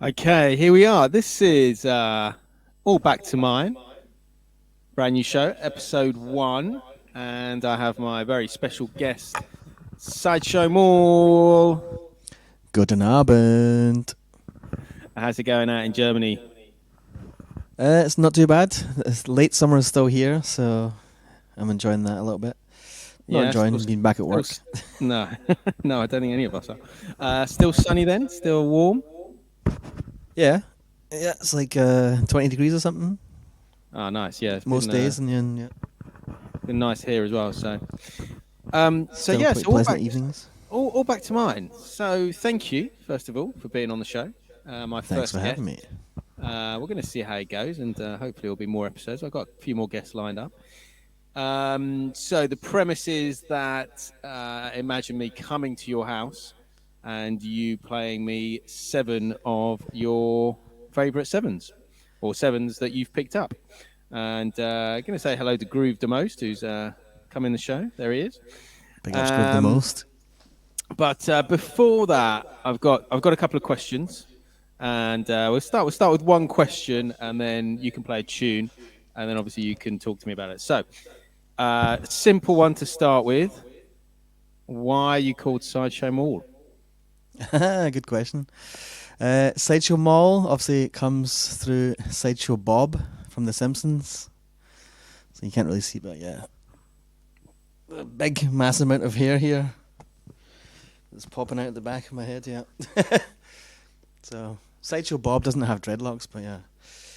Okay, here we are. This is All Back to Mine, brand new show, Ep.1. And I have my very special guest, Sideshow Maule. Guten Abend. How's it going out in Germany? It's not too bad. Late summer is still here, so I'm enjoying that a little bit. Not Yeah, enjoying being back at work. No, no, I don't think any of us are. Still sunny then? Still warm? Yeah, it's like 20 degrees or something Oh, nice. Yeah, it's most days, and then been nice here as well. So still yeah, quite so pleasant evenings. all back to mine. So thank you, first of all, for being on the show. My Thanks first for guest. having me. We're going to see how it goes, and hopefully there'll be more episodes. I've got a few more guests lined up. So the premise is that imagine me coming to your house and you playing me 7 of your favourite sevens, or sevens that you've picked up. And I'm going to say hello to Groove the Most, who's come in the show. There he is. Big ups, Groove the Most. But before that, I've got a couple of questions, and we'll start with one question, and then you can play a tune, and then obviously you can talk to me about it. So, simple one to start with. Why are you called Sideshow Maule? Good question. Sideshow Maule, obviously it comes through Sideshow Bob from The Simpsons. So you can't really see, but yeah. A big, massive amount of hair here. It's popping out the back of my head, yeah. So, Sideshow Bob doesn't have dreadlocks, but yeah.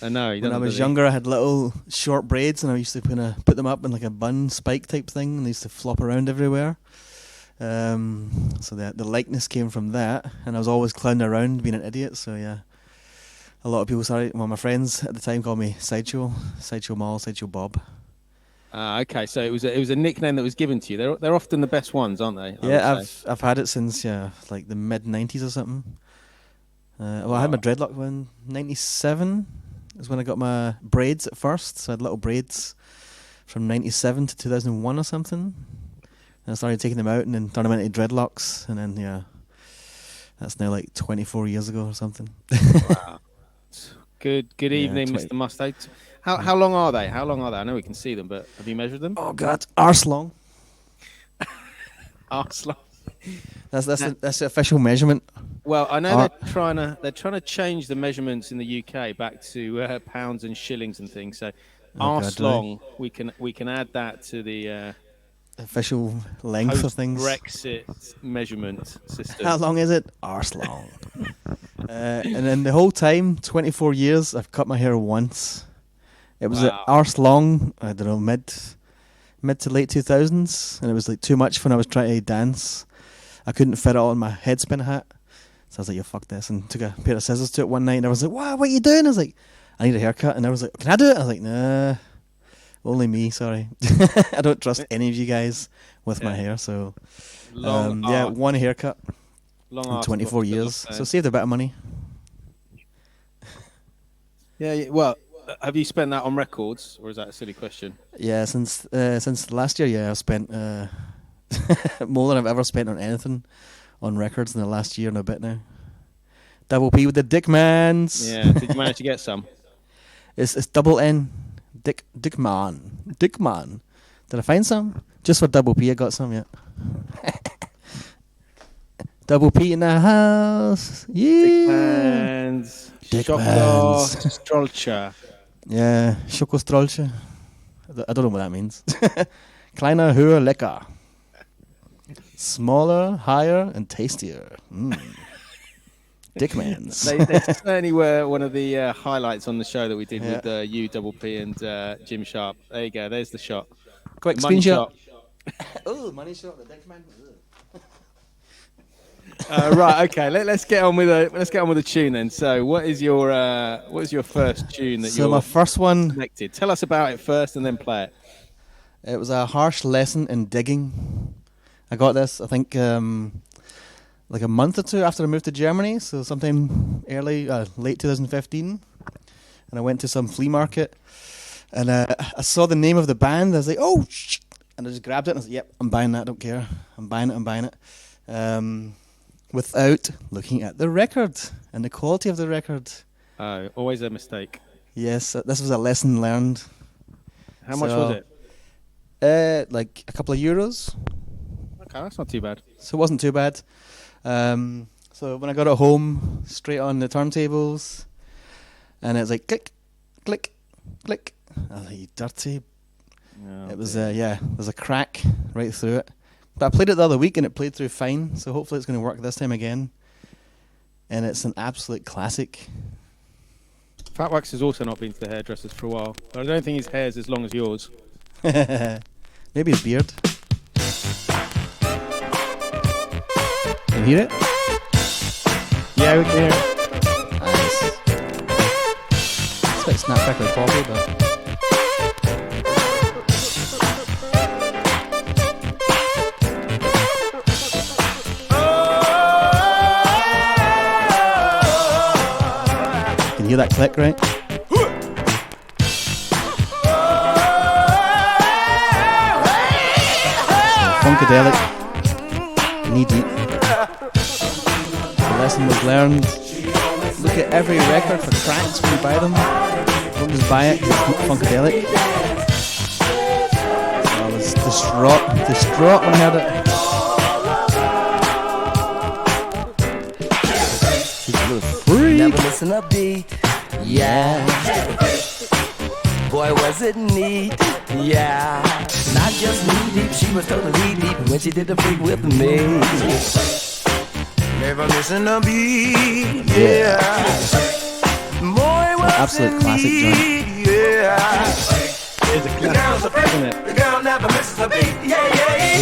I know. When I was younger, I had little short braids, and I used to put them up in like a bun spike type thing, and they used to flop around everywhere. So the likeness came from that, and I was always clowning around being an idiot. So yeah, a lot of people my friends at the time called me Sideshow Maule, Sideshow Bob. Okay, so it was a nickname that was given to you. They're often the best ones, aren't they? I've had it since like the mid '90s or something. I had my dreadlock when '97 is when I got my braids at first. So I had little braids from '97 to 2001 or something. And I started taking them out and then turning them into dreadlocks, and then that's now like 24 years ago or something. Wow. Good evening, Mr. Mustard. How long are they? I know we can see them, but have you measured them? Oh God, arse long. Arse long. That's the official measurement. Well, I know they're trying to change the measurements in the UK back to pounds and shillings and things. So arse long, we can add that to the official length of things. Brexit measurement system. How long is it? Arse long. And then the whole time, 24 years, I've cut my hair once. It was arse long. I don't know, mid to late 2000s, and it was like too much when I was trying to dance. I couldn't fit it all in my headspin hat, so I was like, "Yeah, fuck this," and took a pair of scissors to it one night. And I was like, "What are you doing?" I was like, "I need a haircut," and I was like, "Can I do it?" I was like, "Nah, only me. Sorry, I don't trust any of you guys with my hair." So, one haircut in 24 years, so saved a bit of money. Yeah, well, have you spent that on records, or is that a silly question? Yeah, since last year, I've spent more than I've ever spent on anything on records in the last year and a bit now. Double P with the Dickmans. Yeah, did you manage to get some? It's double N, Dickman. Did I find some? Just for Double P, I got some. Yeah. Double P in the house. Yeah. Dickmans. Strolcher. Yeah, Schokostrolche. I don't know what that means. Kleiner, höher, lecker. Smaller, higher, and tastier. Dickmans. They certainly were one of the highlights on the show that we did with you, Double P, and Jim Sharp. There you go. There's the shot. Quick screenshot. Oh, money shot. The Dickman. Right. Okay. Let's get on with a tune then. So, what is your first tune that my first one selected? Tell us about it first, and then play it. It was a harsh lesson in digging. I got this, I think, like a month or two after I moved to Germany, so sometime late 2015. And I went to some flea market, and I saw the name of the band. I was like, "Oh, and I just grabbed it and I was like, "Yep, I'm buying that. I don't care. I'm buying it." without looking at the record and the quality of the record. Oh, always a mistake. Yes, this was a lesson learned. How much was it? Like a couple of euros. Okay, that's not too bad. So it wasn't too bad. So when I got it home, straight on the turntables, and it was like click, click, click. I was like, you dirty. Oh, it was, there's a crack right through it. But I played it the other week and it played through fine, so hopefully it's going to work this time again. And it's an absolute classic. Fatwax has also not been to the hairdressers for a while, but I don't think his hair's as long as yours. Maybe his beard. Can you hear it? Yeah, we can hear it. Nice. It's like Snap Crackle Pop, but... Can you hear that click, right? Funkadelic, knee deep. The lesson was learned. Look at every record for cracks when you buy them. Don't just buy it, it's Funkadelic. I was distraught when I heard it. Freak. Never missing a beat, yeah. Boy, was it neat, yeah. Not just knee deep, she was totally deep when she did the freak with me. Never missing a beat, yeah. Boy, was absolute classic joint. Yeah. It's a classic, isn't it? The girl never misses a beat, yeah.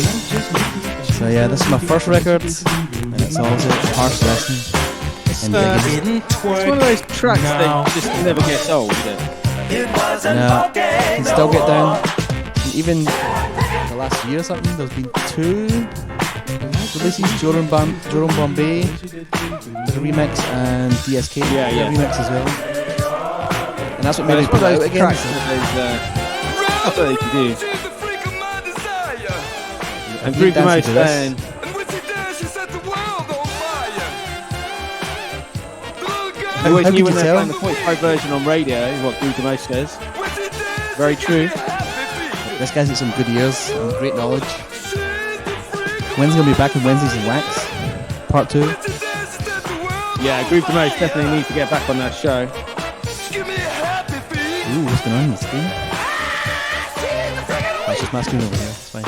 So yeah, this is my first record, and it's also a harsh lesson. It's one of those tracks that just never gets old, is it? No, you can still get down. And even the last year or something, there's been 2 releases. Jerome Bombay did a remix, and DSK did a remix as well. And that's what made it put out again. That's what they can do. And Group the Most then. I always knew when they were playing the 45 version on radio, what Group the Most says. Very true. This guy's got some good ears and great knowledge. When's going to be back on Wednesdays and Wax? Part 2. Yeah, Group the Most definitely needs to get back on that show. Ooh, what's going on the screen? That's just my screen over here. It's fine.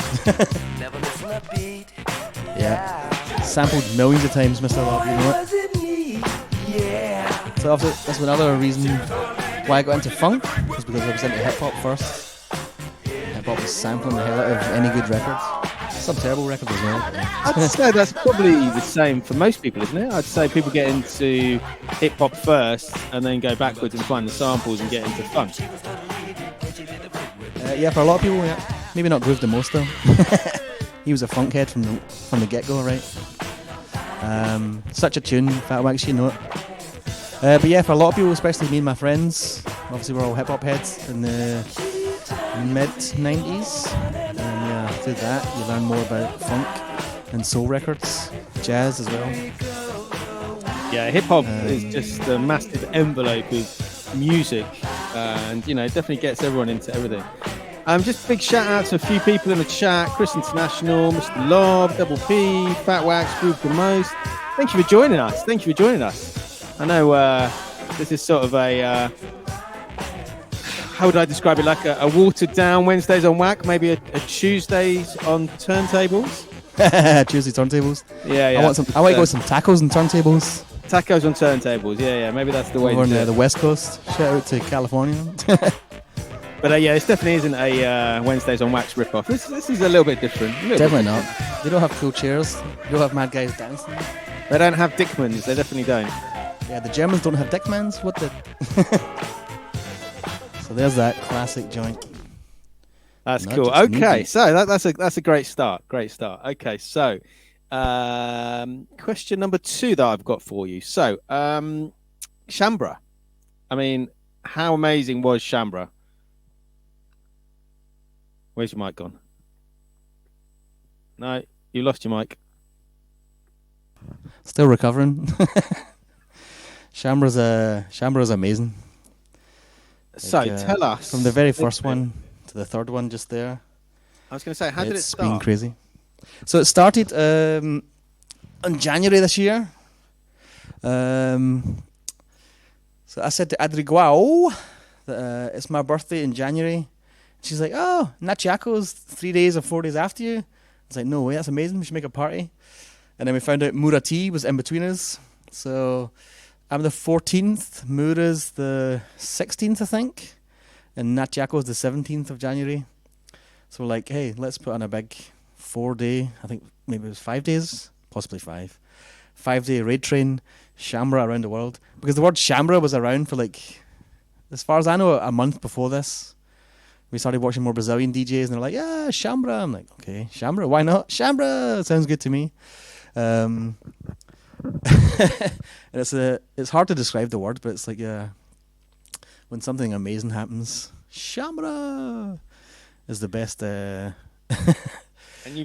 Yeah. Sampled millions of times, Mr. Love, you know it. So that's another reason why I got into funk, was because I was into hip hop first. Hip hop was sampling the hell out of any good records. Some terrible records as well. I'd say that's probably the same for most people, isn't it? I'd say people get into hip hop first and then go backwards and find the samples and get into funk. Yeah, for a lot of people, yeah. Maybe not Groove the most though. He was a funk head from the get-go, right? Such a tune, Fatwax, you know it. But yeah, for a lot of people, especially me and my friends, obviously we're all hip hop heads in the mid-90s. And yeah, through that you learn more about funk and soul records, jazz as well. Yeah, hip hop is just a massive envelope of music, and you know, it definitely gets everyone into everything. Just a big shout out to a few people in the chat: Chris International, Mr. Lob, Double P, Fatwax, Group the Most. Thank you for joining us. I know this is sort of a, how would I describe it, like a watered down Wednesdays on Whack, maybe a Tuesdays on turntables? Tuesday turntables? Yeah. I want to go some tacos and turntables. Tacos on turntables, yeah, maybe that's the way over to do it. The West Coast, shout out to California. But yeah, this definitely isn't a Wednesdays on Wax rip-off. This is a little bit different. Definitely not. They don't have cool chairs. They don't have mad guys dancing. They don't have Dickmans, they definitely don't. Yeah, the Germans don't have Dickmans. What the? So there's that classic joint. That's cool. Okay, so that's a great start. Okay, so question number 2 that I've got for you. So Shambra. I mean, how amazing was Shambra? Where's your mic gone? No, you lost your mic. Still recovering. Shambra's amazing. So tell us from the very first one to the third one, just there. I was going to say, how did it start? It's been crazy. So it started in January this year. So I said to Adriguao that it's my birthday in January. She's like, "Oh, Nachiaco's 3 days or 4 days after you." I was like, "No way, that's amazing. We should make a party." And then we found out Murati was in between us. So I'm the 14th, Mura's the 16th, I think, and Nachiaco's the 17th of January. So we're like, hey, let's put on a big 4 day, I think maybe it was 5 days, possibly 5. 5 day raid train, Shambra around the world. Because the word Shambra was around for like, as far as I know, a month before this. We started watching more Brazilian DJs and they're like, yeah, Shambra. I'm like, okay, Shambra, why not? Shambra, sounds good to me. And it's hard to describe the word, but it's like when something amazing happens, Shambra is the best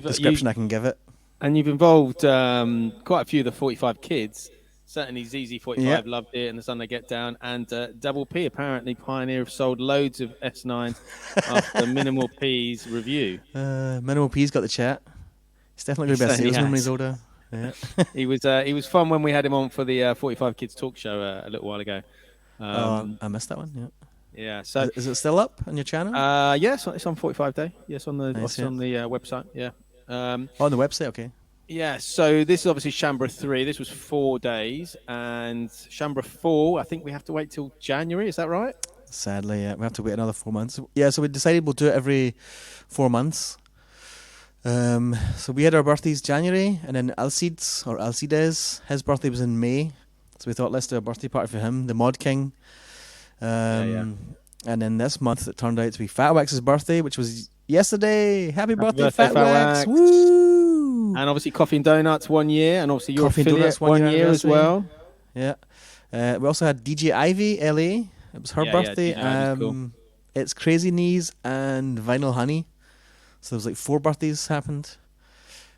description I can give it. And you've involved quite a few of the 45 kids. Certainly ZZ45 loved it, and the Sunday Get Down. And Double P, apparently pioneer, have sold loads of S9s after Minimal P's review. Minimal P's got the chat. He's definitely going to be a salesman when he's older. Yeah. He was fun when we had him on for the 45 Kids talk show a little while ago. I missed that one. Yeah. Yeah. So is it still up on your channel? Yes, it's on 45 Day. Yes, on the website. Yeah. On the website. Okay. Yeah. So this is obviously Shambra 3. This was 4 days, and Shambra 4. I think we have to wait till January. Is that right? Sadly, yeah, we have to wait another 4 months. Yeah. So we decided we'll do it every 4 months. So we had our birthdays January, and then Alcides, his birthday was in May, so we thought let's do a birthday party for him, the Mod King. And then this month it turned out to be Fatwax's birthday, which was yesterday. Happy birthday, Fatwax! Woo! And obviously Coffee and Donuts 1 year, and obviously your affiliate 1 year as well. Yeah. We also had DJ Ivy LA. It was her birthday. Cool. It's Crazy Knees and Vinyl Honey. So there was like 4 birthdays happened,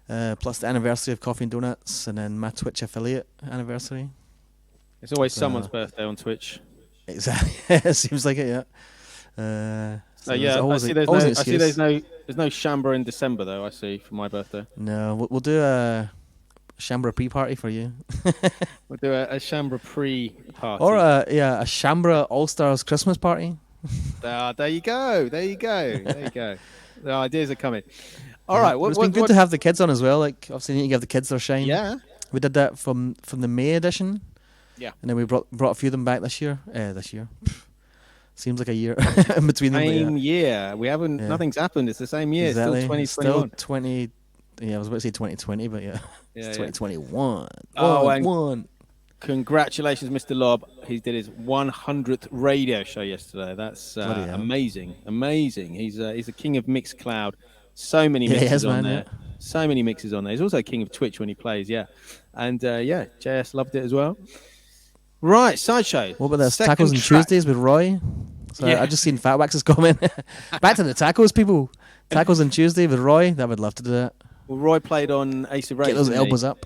plus the anniversary of Coffee and Donuts, and then my Twitch affiliate anniversary. It's always someone's birthday on Twitch. Exactly, it seems like it. Yeah. I see there's no Shambra in December though. I see for my birthday. No, we'll do a Shambra pre-party for you. We'll do a Shambra pre-party. Or a Shambra All-Stars Christmas party. There you go. The ideas are coming. All right. It's been good to have the kids on as well. Like, obviously, you need to give the kids their shine. Yeah. We did that from the May edition. Yeah. And then we brought a few of them back this year. Seems like a year in between them. Same year. We haven't. Yeah. Nothing's happened. It's the same year. Exactly. Still 2021. Still 20. Yeah, I was about to say 2020, but yeah. It's 2021. And congratulations, Mr. Lob. He did his 100th radio show yesterday. That's amazing. He's a king of Mixcloud. So many mixes on there. Yeah. So many mixes on there. He's also a king of Twitch when he plays. Yeah, and JS loved it as well. Right, Sideshow. What about the tacos and Tuesdays with Roy? So I just seen Fatwax's comment. Back to the tacos, people. Tacos and Tuesday with Roy. That would love to do that. Well, Roy played on Ace of Race. Get those elbows up.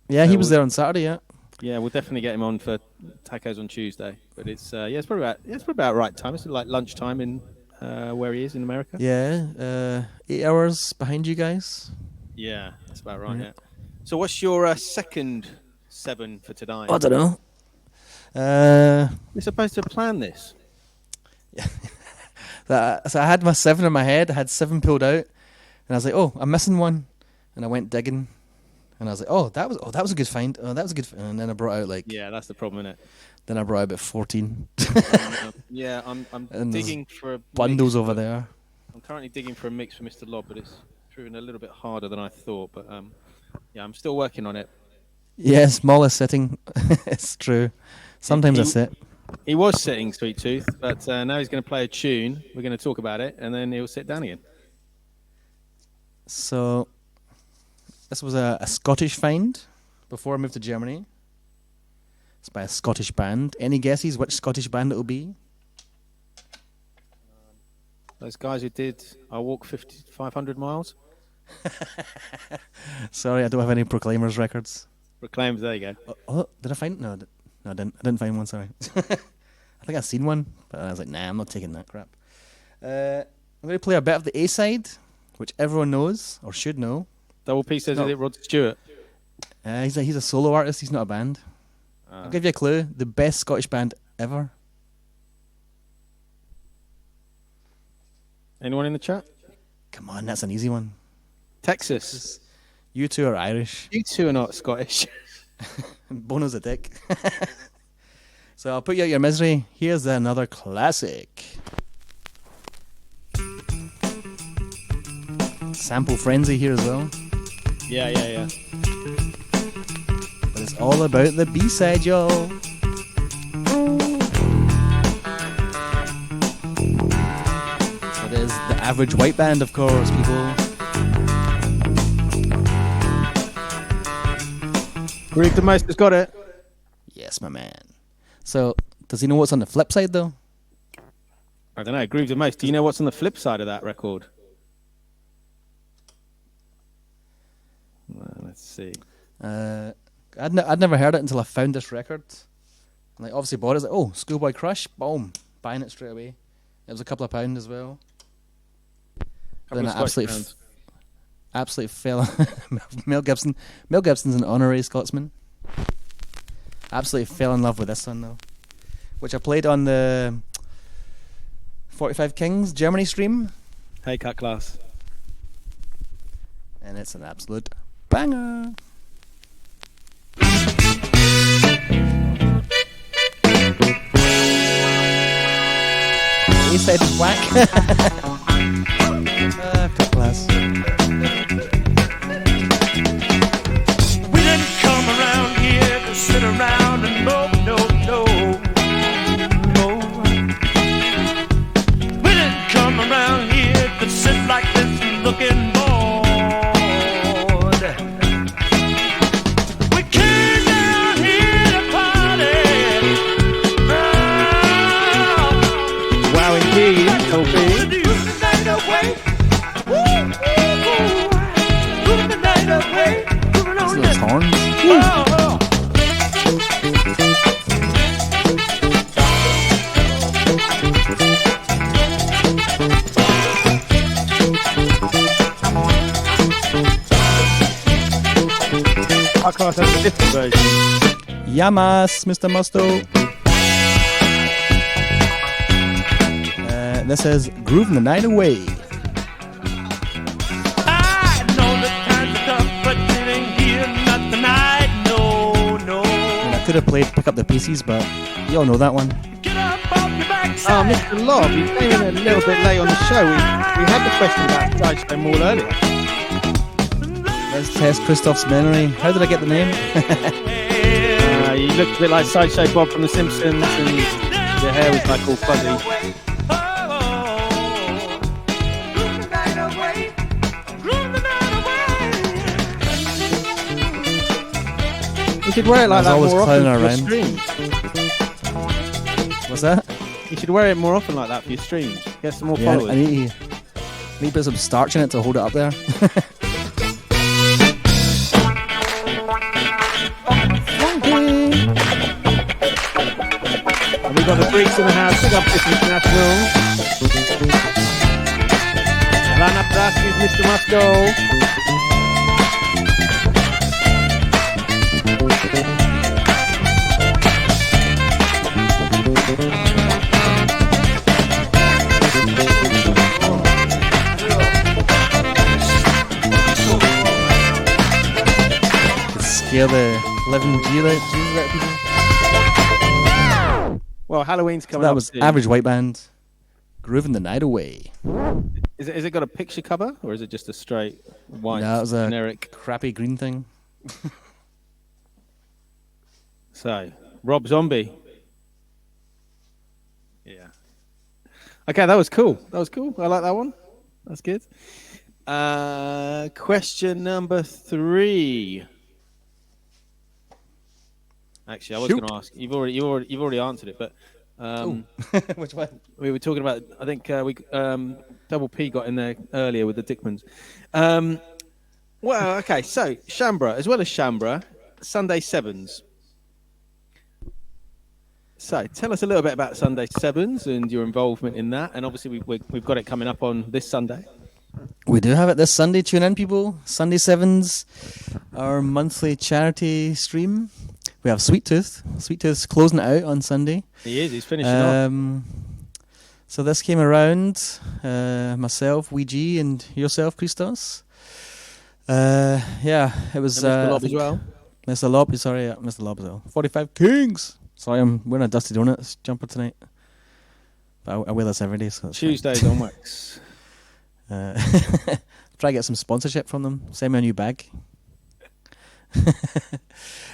Yeah, he was there on Saturday. Yeah. Yeah, we'll definitely get him on for tacos on Tuesday. But it's probably about right time. It's like lunchtime in where he is in America. Yeah, 8 hours behind you guys. Yeah, that's about right. Yeah. So what's your second 7 for tonight? I don't know. We're supposed to plan this. Yeah. So I had my 7 in my head. I had 7 pulled out, and I was like, "Oh, I'm missing one," and I went digging. And I was like, that was a good find. Oh, that was a good find. And then I brought out that's the problem, isn't it? Then I brought out about 14. I'm digging for a bundles over there. I'm currently digging for a mix for Mr. Lob, but it's proving a little bit harder than I thought. But I'm still working on it. Yeah, smallest sitting. It's true. Sometimes I sit. He was sitting, Sweet Tooth, but now he's going to play a tune. We're going to talk about it, and then he'll sit down again. So this was a Scottish find before I moved to Germany. It's by a Scottish band. Any guesses which Scottish band it will be? Those guys who did I Walk 500 Miles? Sorry, I don't have any Proclaimers records. Proclaims. There you go. Did I find? No, I didn't. I didn't find one. Sorry. I think I've seen one, but I was like, nah, I'm not taking that crap. I'm going to play a bit of the A side, which everyone knows or should know. Double P says, is it Rod Stewart? He's a solo artist. He's not a band. I'll give you a clue. The best Scottish band ever. Anyone in the chat? Come on, that's an easy one. Texas. You two are Irish. You two are not Scottish. Bono's a dick. So I'll put you out your misery. Here's another classic. Sample frenzy here as well. Yeah. But it's all about the B-side, y'all. It is the Average White Band, of course, people. Grieve the Most has got it. Yes, my man. So, does he know what's on the flip side, though? I don't know. Grieve the Most. Do you know what's on the flip side of that record? Well, let's see. I'd never heard it until I found this record. Like, obviously bought it. Like, oh, Schoolboy Crush, boom, buying it straight away. It was a couple of pounds as well. Then I absolutely fell. Mel Gibson. Mel Gibson's an honorary Scotsman. Absolutely fell in love with this one though, which I played on the 45 Kings Germany stream. Hey, cut class. And it's an absolute banger. A-side is whack. Cut class. We didn't come around here to sit around and no. We didn't come around here to sit like this looking bored. We came down here to party. Wow, indeed. Those horns. Cut class has a different version. Yamas, Mr. Musto. This is Grooving the Night Away. I know the times are tough, but it ain't here not tonight. No. I could have played Pick Up the Pieces, but you all know that one. Get up off your Oh, backside. Mr. Lob, you came in a little bit late on the show. We had the question about Sideshow Maule earlier. Let's test Christoph's memory. How did I get the name? You looked a bit like Sideshow Bob from The Simpsons, and your hair was like all fuzzy. You should wear it like that always more often clowning for your around. streams. What's that? You should wear it more often like that for your streams. Get some more Yeah, followers. I need to put some starch in it to hold it up there. And we've got the freaks in the house. Big up this international. Lana Praski's Mr. Musco. Scare the living Jesus out of people. Well, Halloween's So coming that up was soon. Average White Band, Grooving the Night Away. Is it got a picture cover, or is it just a straight white No, it was a generic? crappy green thing. So, Rob Zombie. Yeah. Okay, that was cool. I like that one. That's good. Question number 3. Actually, I was going to ask. You've already answered it, but Which one? we were talking about. I think Double P got in there earlier with the Dickmans. Well, okay. So Shambra, as well as Shambra, Sunday Sevens. So tell us a little bit about Sunday Sevens and your involvement in that. And obviously we've got it coming up on this Sunday. We do have it this Sunday. Tune in, people. Sunday Sevens, our monthly charity stream. We have Sweet Tooth. Sweet Tooth's closing it out on Sunday. He is. He's finishing off. So this came around, myself, Ouija, and yourself, Criztoz. Yeah, it was... Mr. Lob as well. Mr. Lob, sorry, yeah, Mr. Lob as well. 45 Kings! Sorry, I'm wearing a Dusty Donuts jumper tonight. But I wear this every day, so it's Tuesdays on Wax. Try to get some sponsorship from them. Send me a new bag.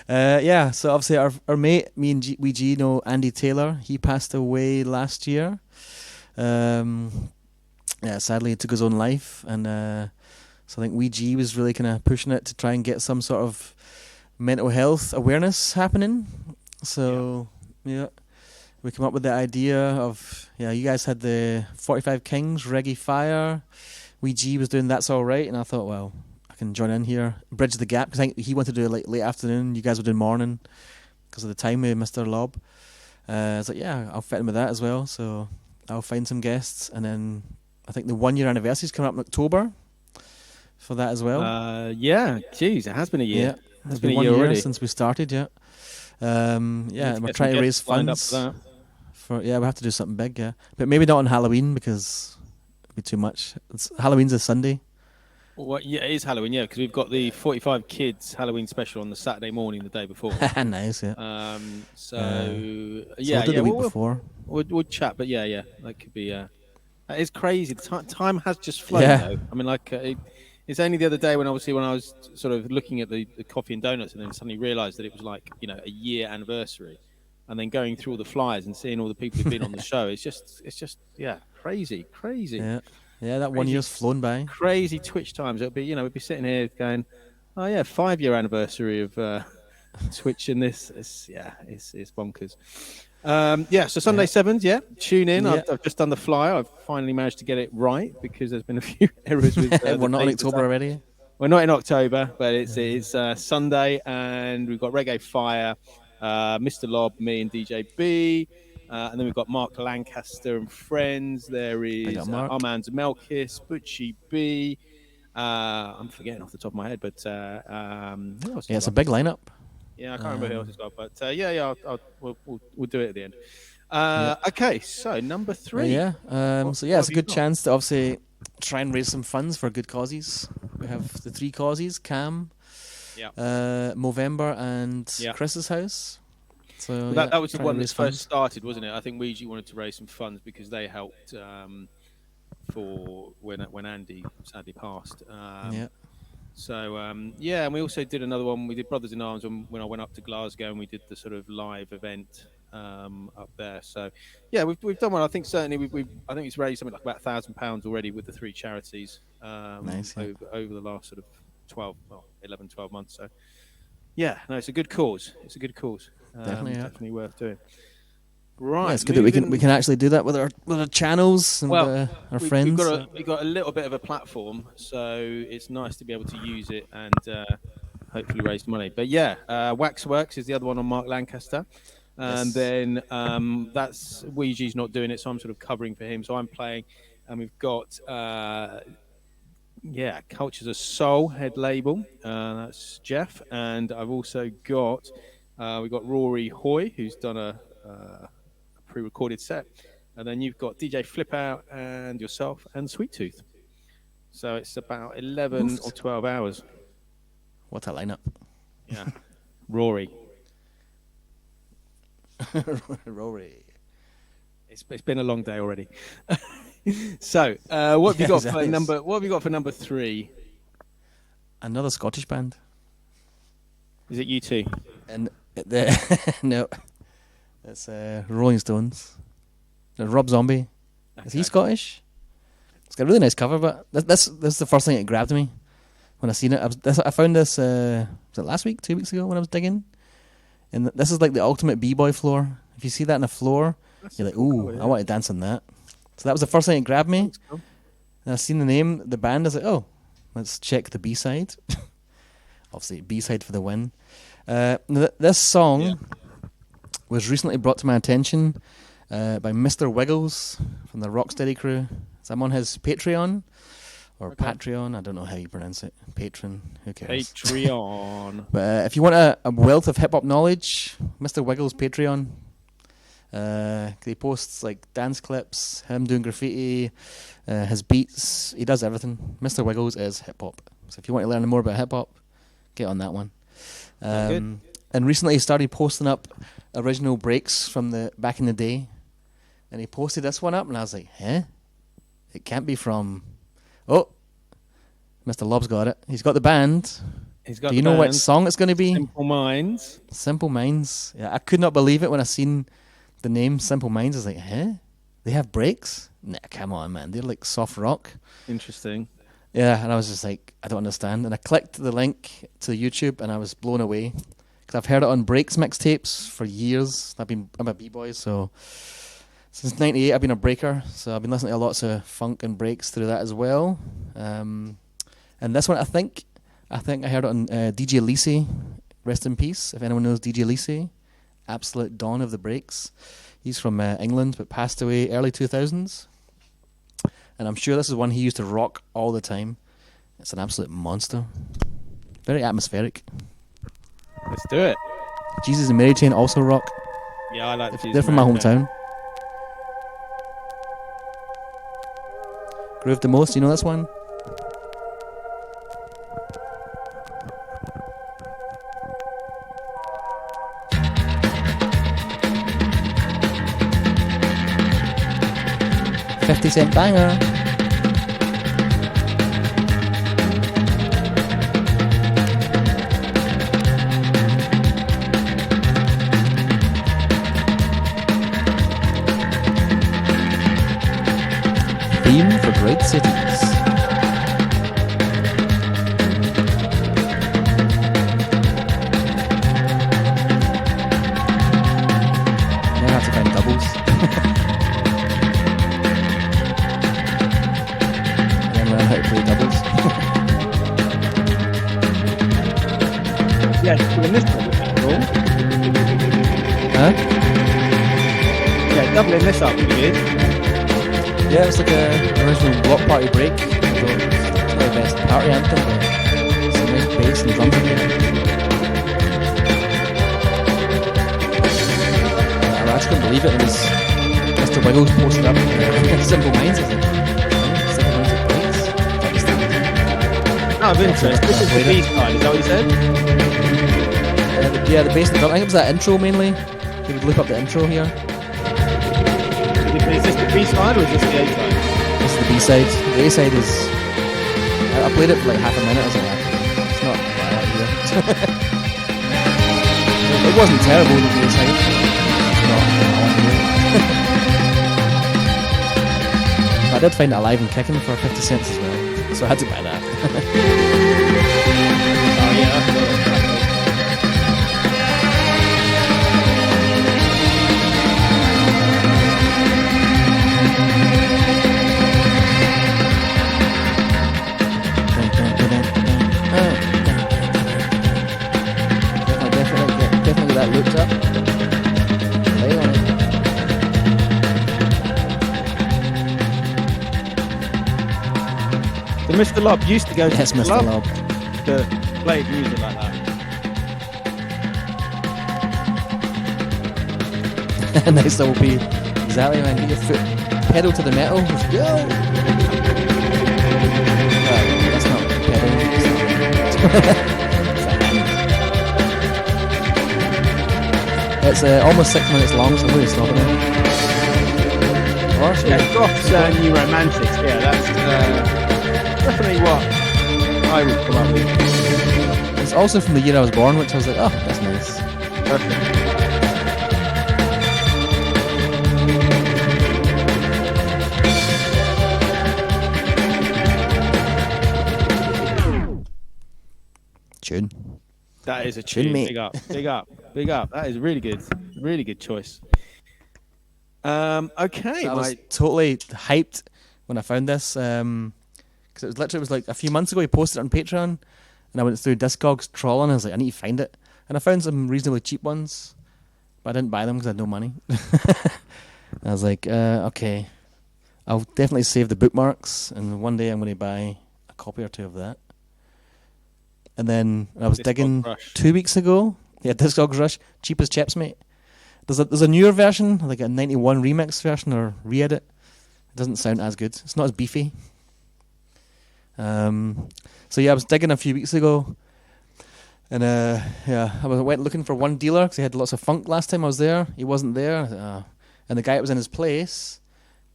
Yeah, so obviously our mate, me and Ouija know Andy Taylor. He passed away last year. Yeah, sadly he took his own life, and so I think Ouija was really kind of pushing it to try and get some sort of mental health awareness happening. So yeah, we came up with the idea of, you guys had the 45 Kings Reggae Fire. Ouija was doing That's Alright, and I thought, well, I can join in here, bridge the gap, because I think he wanted to do it like late afternoon. You guys were doing morning because of the time with Mr. Lob. I was like, yeah, I'll fit in with that as well. So I'll find some guests, and then I think the 1 year anniversary is coming up in October for that as well. Yeah, geez, it has been a year. Yeah, it's been 1 year already since we started. Yeah, yeah, we're trying to raise funds for. Yeah, we have to do something big. Yeah, but maybe not on Halloween because it'd be too much. Halloween's a Sunday. Well, yeah, it is Halloween, yeah, because we've got the 45 Kids Halloween special on the Saturday morning, the day before. Nice, yeah. So we'll do the week before. We'll chat, but yeah, that could be. That is crazy. The time has just flown, though. I mean, like, it's only the other day when I was sort of looking at the coffee and donuts, and then suddenly realised that it was like, a year anniversary, and then going through all the flyers and seeing all the people who've been on the show. It's just, crazy. Yeah. Yeah, that 1 year's flown by. Crazy Twitch times. It'll be, we'd be sitting here going, oh yeah, 5 year anniversary of Twitch in this. It's bonkers. So Sunday Sevens, tune in. Yeah. I've just done the flyer. I've finally managed to get it right because there's been a few errors with. We're not in October already. We're not in October, but it's Sunday, and we've got Reggae Fire, Mr. Lob, me, and DJ B. And then we've got Mark Lancaster and friends. There is Armand Melkis, Butchie B. I'm forgetting off the top of my head, but who else? Yeah, it's a big lineup. Yeah, I can't remember who else has got, but we'll do it at the end. Okay, so number 3. It's a good chance to obviously try and raise some funds for good causes. We have the 3 causes: Cam, Movember, and Chris's house. So that was the one that first started, wasn't it? I think Ouija wanted to raise some funds because they helped for when Andy sadly passed. So and we also did another one. We did Brothers in Arms when I went up to Glasgow, and we did the sort of live event up there. So we've done one. I think certainly I think it's raised something like about £1,000 already with the 3 charities over the last sort of 11, 12 months. So it's a good cause. It's a good cause. Definitely worth doing. Right, it's good that we can actually do that with our channels and our friends. We've got a little bit of a platform, so it's nice to be able to use it and hopefully raise money. But Waxworks is the other one on Mark Lancaster, and then that's Ouija's not doing it, so I'm sort of covering for him. So I'm playing, and we've got Cultures of Soul head label. That's Jeff, and I've also got. We've got Rory Hoy, who's done a pre-recorded set. And then you've got DJ Flip Out and yourself and Sweet Tooth. So it's about 11 or 12 hours. What a lineup. Yeah. Rory. Rory. It's been a long day already. So, what have you got for number 3? Another Scottish band. Is it U2? And no, it's Rolling Stones. Rob Zombie. Okay. Is he Scottish? It's got a really nice cover, but that's the first thing that grabbed me when I seen it. I found this. Was it last week, 2 weeks ago when I was digging? And this is like the ultimate b-boy floor. If you see that on a floor, you're like, ooh, I want to dance on that. So that was the first thing that grabbed me. Cool. And I seen the name, the band. I was like, oh, let's check the B-side. Obviously, B-side for the win. This song was recently brought to my attention by Mr. Wiggles from the Rocksteady crew. So I'm on his Patreon or Patreon. I don't know how you pronounce it. Patron. Who cares? Patreon. But if you want a wealth of hip hop knowledge, Mr. Wiggles Patreon. He posts like dance clips, him doing graffiti, his beats. He does everything. Mr. Wiggles is hip hop. So if you want to learn more about hip hop, get on that one. And recently he started posting up original breaks from the back in the day, and he posted this one up, and I was like, "Huh? It can't be from." Oh, Mr. Lob's got it. He's got the band. Do you know what song it's going to be? Simple Minds. Simple Minds. Yeah, I could not believe it when I seen the name Simple Minds. I was like, "Huh? They have breaks? Nah, come on, man. They're like soft rock." Interesting. Yeah, and I was just like, I don't understand. And I clicked the link to YouTube, and I was blown away because I've heard it on Breaks mixtapes for years. I'm a b-boy, so since '98 I've been a breaker. So I've been listening to lots of funk and breaks through that as well. And this one, I think I heard it on DJ Lisi. Rest in peace. If anyone knows DJ Lisi, absolute dawn of the breaks. He's from England, but passed away early 2000s. And I'm sure this is one he used to rock all the time. It's an absolute monster. Very atmospheric. Let's do it. Jesus and Mary Chain also rock. Yeah, I like the They're from my hometown. Groove the Most, you know this one? $50 banger. Theme for great cities. Now I have to find doubles. How to play doubles. Yeah, doubling this up would be cool. Huh? Yeah, doubling this up would be good. Yeah, it's like an original block party break. It's not the best party anthem, but it's a nice bass and drums in it. I just couldn't believe it. It was Mr. Wiggles posted up Simple Minds. I was like, Simple Minds of breaks? Out of interest, this is the B side, is that what you said? Yeah, the bass and drum. I think it was that intro mainly. You would look up the intro here. Is this the B side or is this the A side? This is the B side. The A side is. I played it for like half a minute. I was like, it's not what I like here. It wasn't terrible, the A side. It's not what I want to hear. I did find it alive and kicking for 50 cents as well, so I had to buy that. Oh yeah, that's cool. Definitely that looked up. Lay on it. So Mr. Lob used to go to Yes, Mr. Lob. to play music like that. Nice little beat. Exactly, man. Get your foot pedal to the metal. Just go. That's not pedal. It's almost 6 minutes long, so I'm really stopping it. Yeah, Goth's New Romantics. Yeah, that's definitely what I would come up with. It's also from the year I was born, which I was like, oh, that's nice. Perfect. Tune. That is a tune. Mate. Big up, big up, big up. That is really good choice. Okay, I was totally hyped when I found this because it was like a few months ago. He posted it on Patreon, and I went through Discogs trawling. I was like, I need to find it. And I found some reasonably cheap ones, but I didn't buy them because I had no money. I was like, okay, I'll definitely save the bookmarks, and one day I'm going to buy a copy or two of that. And then I was digging 2 weeks ago. Yeah, Discog Rush, cheap as chips, mate. There's a newer version, like a 91 remix version or re-edit. It doesn't sound as good. It's not as beefy. So yeah, I was digging a few weeks ago, and I went looking for one dealer because he had lots of funk last time I was there. He wasn't there, and the guy that was in his place,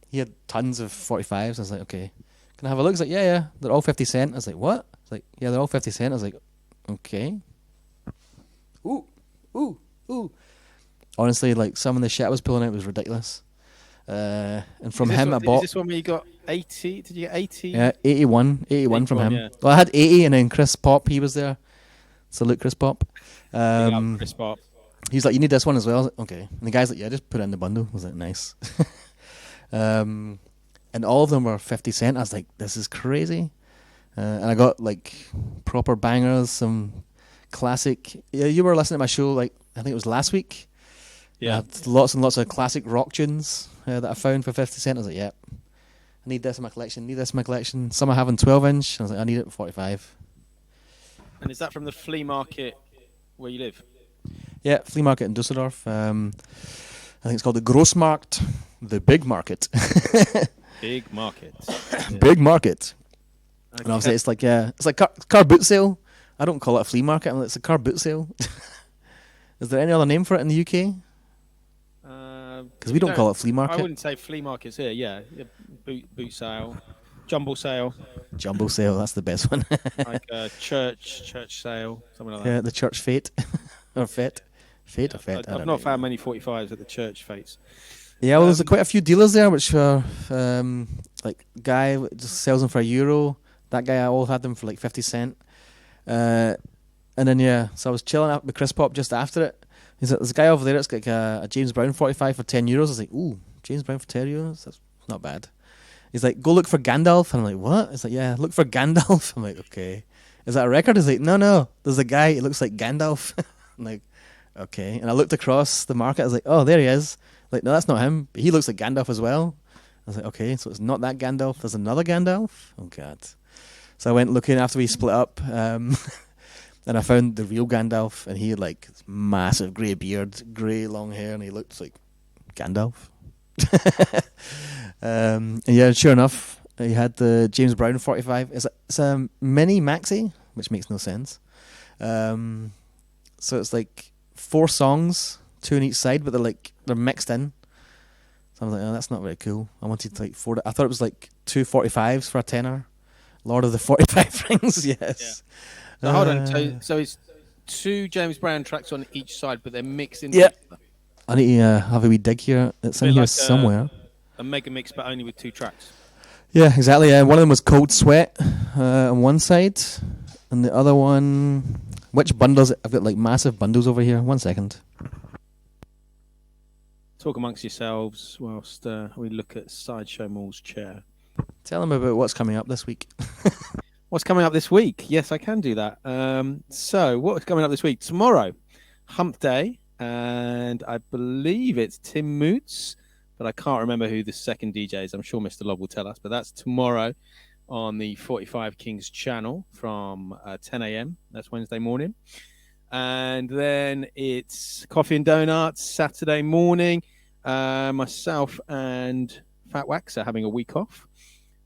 he had tons of 45s. I was like, okay, can I have a look? He's like, yeah, they're all 50 cent. I was like, what? He's like, yeah, they're all 50 cent. I was like, okay. Ooh. Honestly, like some of the shit I was pulling out was ridiculous. And from him, I bought. Is this one where you got 80? Did you get 80? Yeah, 81 from him. Yeah. Well, I had 80, and then Chris Pop, he was there. Salute Chris Pop. Chris Pop. He's like, you need this one as well? I was like, okay. And the guy's like, yeah, just put it in the bundle. I was like, nice. And all of them were 50 cent. I was like, this is crazy. And I got like proper bangers, some classic. Yeah, you were listening to my show, like, I think it was last week. Yeah. Lots and lots of classic rock tunes that I found for 50 cent. I was like, yeah, I need this in my collection. Some I have in 12-inch. I was like, I need it in 45. And is that from the flea market where you live? Yeah, flea market in Dusseldorf. I think it's called the Grossmarkt, the big market. Big market. Yeah. Big market. Okay. And obviously it's like car boot sale. I don't call it a flea market. It's a car boot sale. Is there any other name for it in the UK? Because we don't call it flea market. I wouldn't say flea markets here. Yeah, boot sale, jumble sale. Jumbo sale, that's the best one. Like church sale, something like that. Yeah, the church fete or fete or fete. I've not found many 45s at the church fetes. Yeah, well, there's quite a few dealers there, which are like guy just sells them for €1. That guy, I all had them for like 50 cent. And then so I was chilling out with Chris Pop just after it. He's like, there's a guy over there that's got a James Brown 45 for €10. I was like, ooh, James Brown for €10? That's not bad. He's like, go look for Gandalf. And I'm like, what? He's like, yeah, look for Gandalf. I'm like, okay. Is that a record? He's like, no. There's a guy, he looks like Gandalf. I'm like, okay. And I looked across the market. I was like, oh, there he is. Like, no, that's not him. But he looks like Gandalf as well. I was like, okay, so it's not that Gandalf. There's another Gandalf? Oh, God. So I went looking after we split up. And I found the real Gandalf, and he had like this massive grey beard, grey long hair, and he looked like Gandalf. And yeah, sure enough, he had the James Brown 45. It's a mini maxi, which makes no sense. So it's like 4 songs, 2 on each side, but they're mixed in. So I was like, oh, that's not very cool. I wanted like 4. I thought it was like 2 45s for a tenner. Lord of the 45 Rings, yes. Yeah. So hold on. So it's 2 James Brown tracks on each side, but they're mixed into each other. I need to have a wee dig here. It's in here somewhere. A mega mix, but only with 2 tracks. Yeah, exactly. One of them was Cold Sweat on one side, and the other one. Which bundles? I've got like massive bundles over here. 1 second. Talk amongst yourselves whilst we look at Sideshow Maule's chair. Tell them about what's coming up this week. What's coming up this week? Yes, I can do that. So what's coming up this week? Tomorrow, Hump Day, and I believe it's Tim Moots, but I can't remember who the second DJ is. I'm sure Mr. Lob will tell us, but that's tomorrow on the 45 Kings channel from 10 a.m. That's Wednesday morning. And then it's Coffee and Donuts Saturday morning. Myself and Fatwax are having a week off.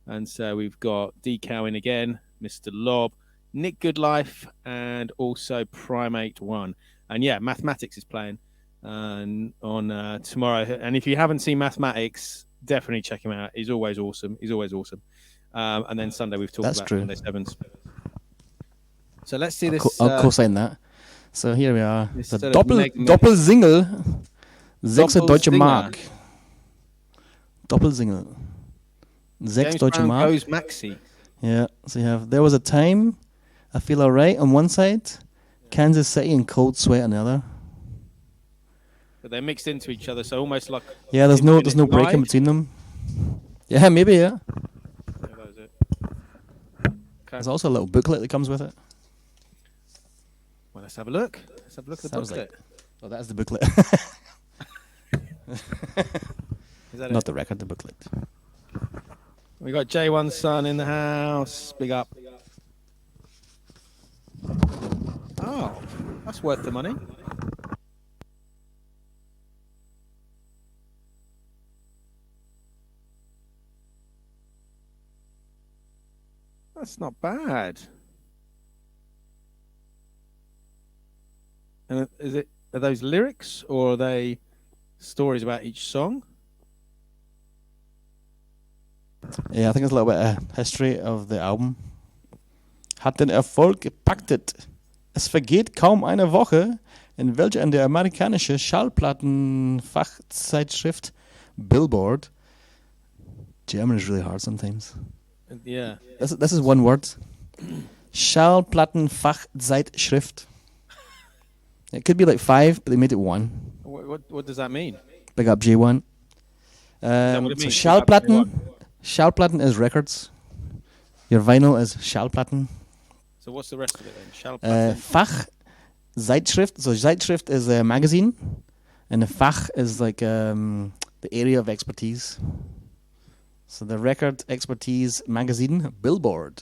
And so we've got Decal in again, Mr. Lob, Nick Goodlife, and also Primate1. And yeah, Mathematics is playing on tomorrow. And if you haven't seen Mathematics, definitely check him out. He's always awesome. And then Sunday we've talked about Sunday Sevens. So let's see this. I'll co-sign that. So here we are. The Doppelsingle. 6 Deutsche Mark. Doppelsingle. 6 Deutsche Mark. Goes Maxi. Yeah, so you have There Was a Time, I Feel Alright on one side, Kansas City and Cold Sweat on the other. But they're mixed into each other, so almost like... Yeah, there's no break in between them. Yeah, maybe, yeah. That was it. Okay. There's also a little booklet that comes with it. Well, let's have a look. Let's have a look at the Sounds booklet. Oh, that's the booklet. Is that Not it? the record, the booklet. We got J1's son in the house. Big up. Oh, that's worth the money. That's not bad. And are those lyrics or are they stories about each song? Yeah, I think it's a little bit of history of the album. Hat den Erfolg gepackt. Es vergeht kaum eine Woche, in welcher in der amerikanische Schallplattenfachzeitschrift Billboard. German is really hard sometimes. Yeah. This is one word. Schallplattenfachzeitschrift. It could be like 5, but they made it 1. What does that mean? Big up J1. that what it So means? Schallplatten is records. Your vinyl is Schallplatten. So what's the rest of it then? Schallplatten. Fachzeitschrift. So Zeitschrift is a magazine, and the Fach is like the area of expertise. So the record expertise magazine, Billboard.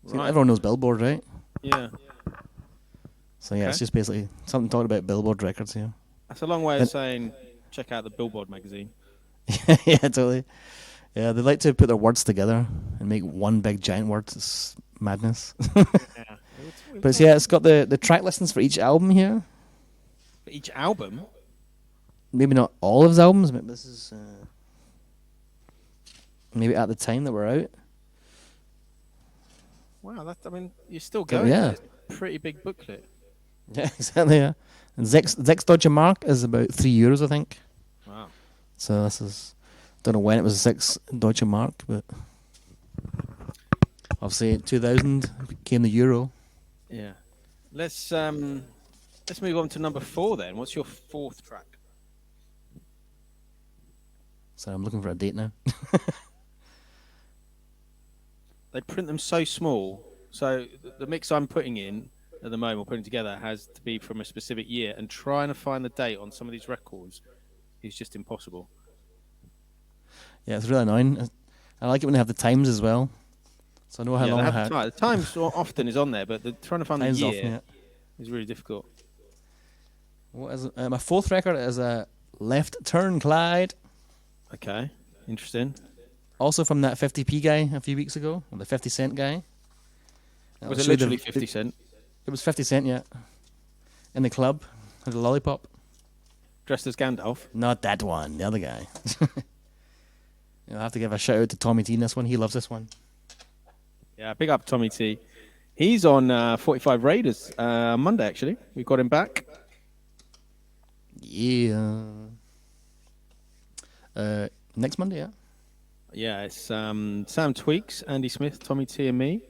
So Right. everyone knows Billboard, right? Yeah. So yeah, it's just basically something talking about Billboard records here. That's a long way of saying check out the Billboard magazine. Yeah, totally. Yeah, they like to put their words together and make one big giant word. It's madness. Yeah. But yeah, it's got the track listings for each album here. For each album? Maybe not all of his albums, but this is maybe at the time that we're out. Wow, I mean, you're still going. Yeah. It's a pretty big booklet. Yeah, exactly. Yeah, and Sechs Deutsche Mark is about €3, I think. Wow. So this is, don't know when it was 6 Deutsche Mark, but obviously 2000 became the euro. Yeah. Let's move on to number 4 then. What's your 4th track? So I'm looking for a date now. They print them so small. So the mix I'm putting in at the moment, or putting together, has to be from a specific year, and trying to find the date on some of these records is just impossible. Yeah, it's really annoying. I like it when they have the times as well. So I know how long I had. The times often is on there, but trying to find the year is really difficult. What is it? My 4th record is a Left Turn Clyde. Okay, interesting. Also from that 50p guy a few weeks ago, or the 50 cent guy. Was it literally 50 cent? It was 50 cent, yeah. In the club, with a lollipop. Dressed as Gandalf? Not that one, the other guy. I'll have to give a shout out to Tommy T in this one. He loves this one. Yeah, big up Tommy T. He's on 45 Raiders Monday, actually. We've got him back. Yeah. Next Monday, yeah. Yeah, it's Sam Tweaks, Andy Smith, Tommy T and me.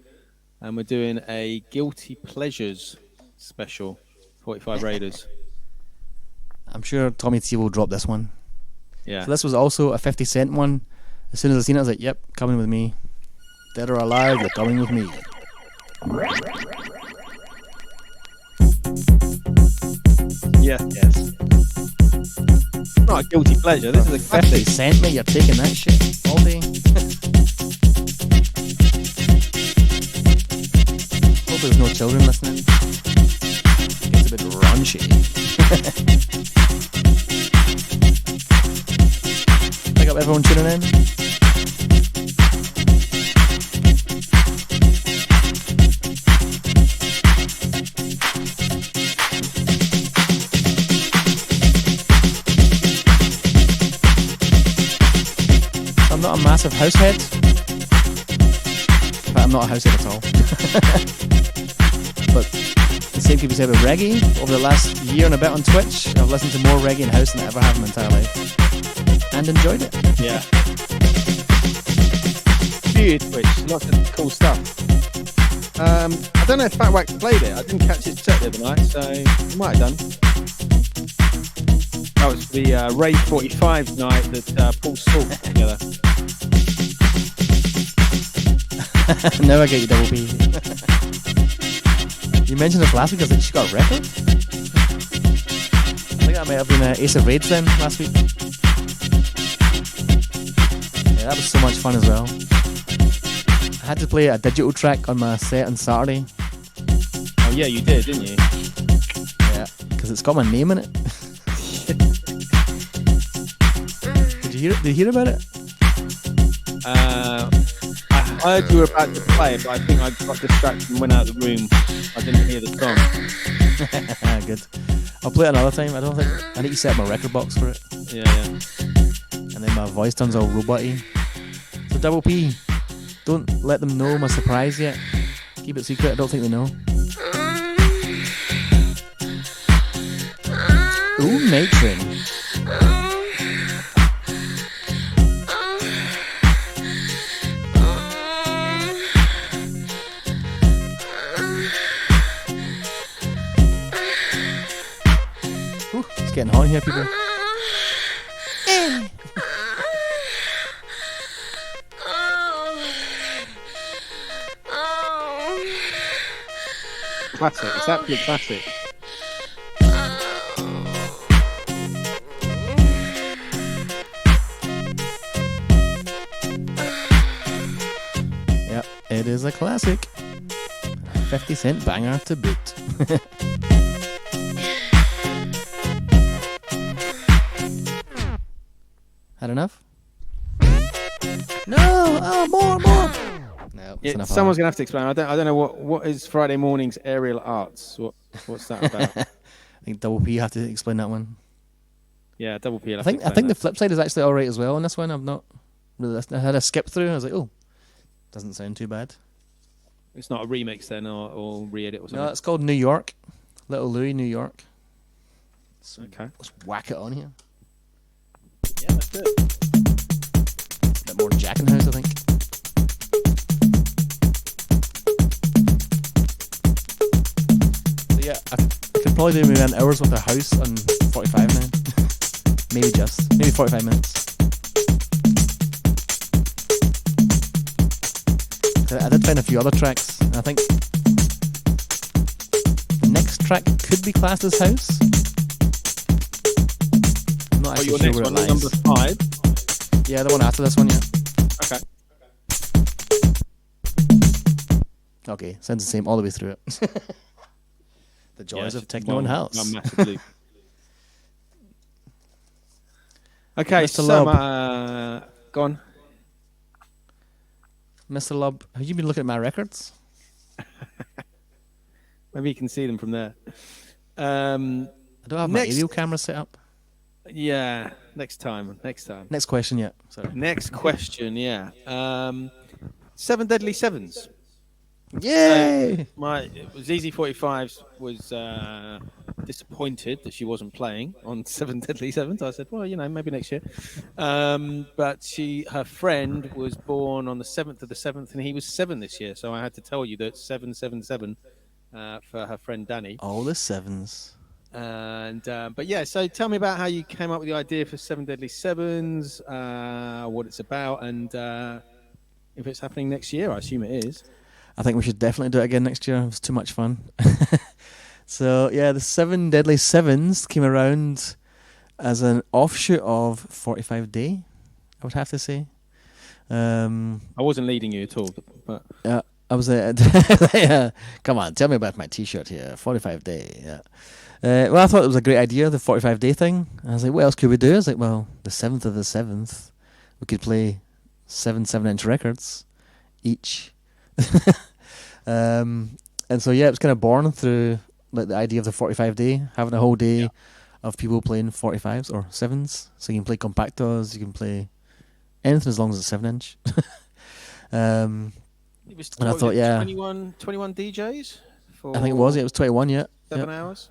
And we're doing a Guilty Pleasures special, 45 Raiders. I'm sure Tommy T will drop this one. Yeah. So this was also a 50 cent one. As soon as I seen it, I was like, yep, coming with me. Dead or alive, you're coming with me. Yes. Not a guilty pleasure. This is a 50 cent, mate. You're taking that shit all day. Hope there's no children listening. It's a bit raunchy. Pick up everyone tuning in. I'm not a massive house head, but I'm not a house head at all. But the same can be said with reggae. Over the last year and a bit on Twitch, I've listened to more reggae and house than I ever have in my entire life, and enjoyed it. Yeah. Huge Twitch, lots of cool stuff. I don't know if Fatwax played it. I didn't catch his set the other night, so he might have done. That was the Raid 45 night that Paul Salt put together. Now I get you, Double B. You mentioned it last week. I was like, she got a record. I think that might have been Ace of Raids then last week. Yeah, that was so much fun as well. I had to play a digital track on my set on Saturday. Oh yeah, you did, didn't you? Yeah, because it's got my name in it. Did you hear about it? I heard you were about to play it, but I think I got distracted and went out of the room. I didn't hear the song. Good. I'll play it another time. I need to set up my record box for it. Yeah. And then my voice turns all robot-y. So Double P, don't let them know my surprise yet. Keep it secret. I don't think they know. Ooh, Night Train. Ooh, it's getting hot in here, people. Classic. It's absolute classic. Yep, it is a classic. 50-cent banger to boot. Had enough? No! Oh, more! No, Yeah, someone's gonna have to explain. I don't know what is Friday morning's aerial arts. What's that about? I think Double P had to explain that one. Yeah, Double P. I think the flip side is actually all right as well on this one. I've not really. I had a skip through. I was like, oh, doesn't sound too bad. It's not a remix then, or re-edit or something. No, it's called New York. Little Louie, New York. So okay, let's whack it on here. Yeah, that's it. A bit more Jack in House, I think. So yeah, I could probably do maybe an hour's worth of house on 45 now. maybe 45 minutes. I did find a few other tracks. I think the next track could be classed as house. I'm not actually sure where it lies. Number 5. Yeah, the one after this one, yeah. Okay, sounds the same all the way through it. The joys of techno and house. Massively. Okay, Mr. so go on. Mr. Lob, have you been looking at my records? Maybe you can see them from there. I don't have my aerial camera set up. Yeah, next time. Next question, yeah. Sorry. Next question, yeah. 7 Deadly Sevens. Yay! ZZ45 was disappointed that she wasn't playing on 7 Deadly Sevens. I said, well, maybe next year. But her friend was born on the 7th of the 7th, and he was 7 this year. So I had to tell you that 777 for her friend Danny. All the sevens. And but yeah, so tell me about how you came up with the idea for 7 Deadly Sevens, what it's about, and if it's happening next year. I assume it is. I think we should definitely do it again next year. It was too much fun. So yeah, the 7 Deadly Sevens came around as an offshoot of 45 Day, I would have to say. I wasn't leading you at all, but yeah, I was yeah. Come on, tell me about my T-shirt here. 45 Day. Yeah. Well, I thought it was a great idea, the 45 Day thing. I was like, what else could we do? I was like, well, the 7th of the 7th, we could play 7 7-inch records each. And so yeah, it was kind of born through like the idea of the 45 Day, having a whole day of people playing 45s or 7s. So you can play Compactos, you can play anything as long as it's 7-inch. It was, and I thought, 21 DJs? I think it was 21, yeah. 7 hours?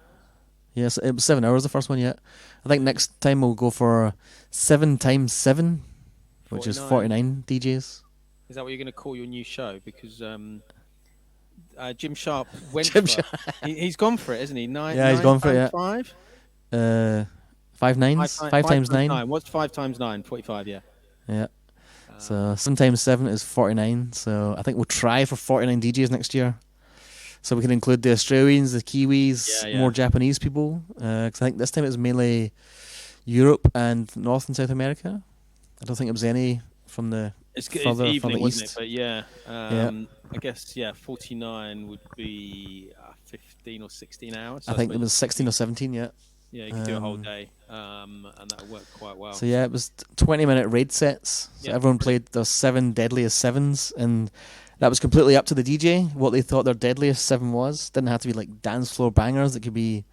Yes, it was 7 hours, the first one, yeah. I think next time we'll go for 7 times 7, which is 49 DJs. Is that what you're going to call your new show? Because Jim Sharp went he's gone for it, isn't he? He's gone for it, yeah. 5? 5 nines? 5 times 9? What's 5 times 9? 45, yeah. Yeah. So 7 times 7 is 49. So I think we'll try for 49 DJs next year. So we can include the Australians, the Kiwis, Yeah. more Japanese people. 'Cause I think this time it was mainly Europe and North and South America. I don't think it was any from the It's further evening, wasn't it? east. But yeah, Yeah, I guess 49 would be 15 or 16 hours. I So I think it suppose was 16 or 17. Yeah. you could do a whole day, and that would work quite well. So yeah, it was 20-minute raid sets. So Yeah, everyone brilliant. played their 7 deadliest sevens, and that was completely up to the DJ what they thought their deadliest 7 was. Didn't have to be like dance floor bangers. It could be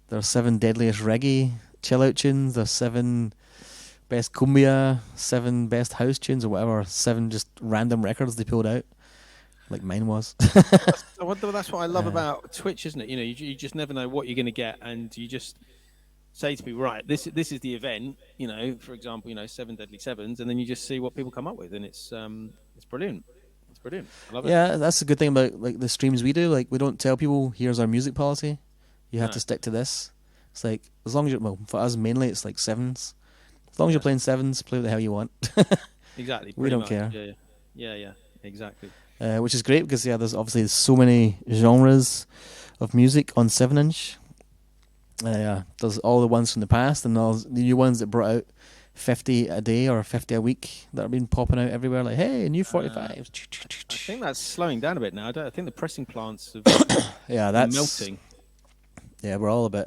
their 7 deadliest reggae chill out tunes, their 7 best cumbia, 7 best house tunes, or whatever. 7 just random records they pulled out, like mine was. That's what I love about Twitch, isn't it? You just never know what you're going to get, and you just say to people, right, this is the event. For example, 7 deadly sevens, and then you just see what people come up with, and it's brilliant. It's brilliant. I love it. Yeah, that's the good thing about like the streams we do. Like we don't tell people here's our music policy. You have No. to stick to this. It's like as long as you're for us mainly it's like sevens. As long as you're playing sevens, play what the hell you want. Exactly. We don't much. care. Yeah. Exactly. Which is great because there's obviously so many genres of music on 7-inch. There's all the ones from the past and all the new ones that brought out 50 a day or 50 a week that have been popping out everywhere. Like, hey, new 45s. I think that's slowing down a bit now. I think the pressing plants have Yeah, that's melting. Yeah, we're all a bit.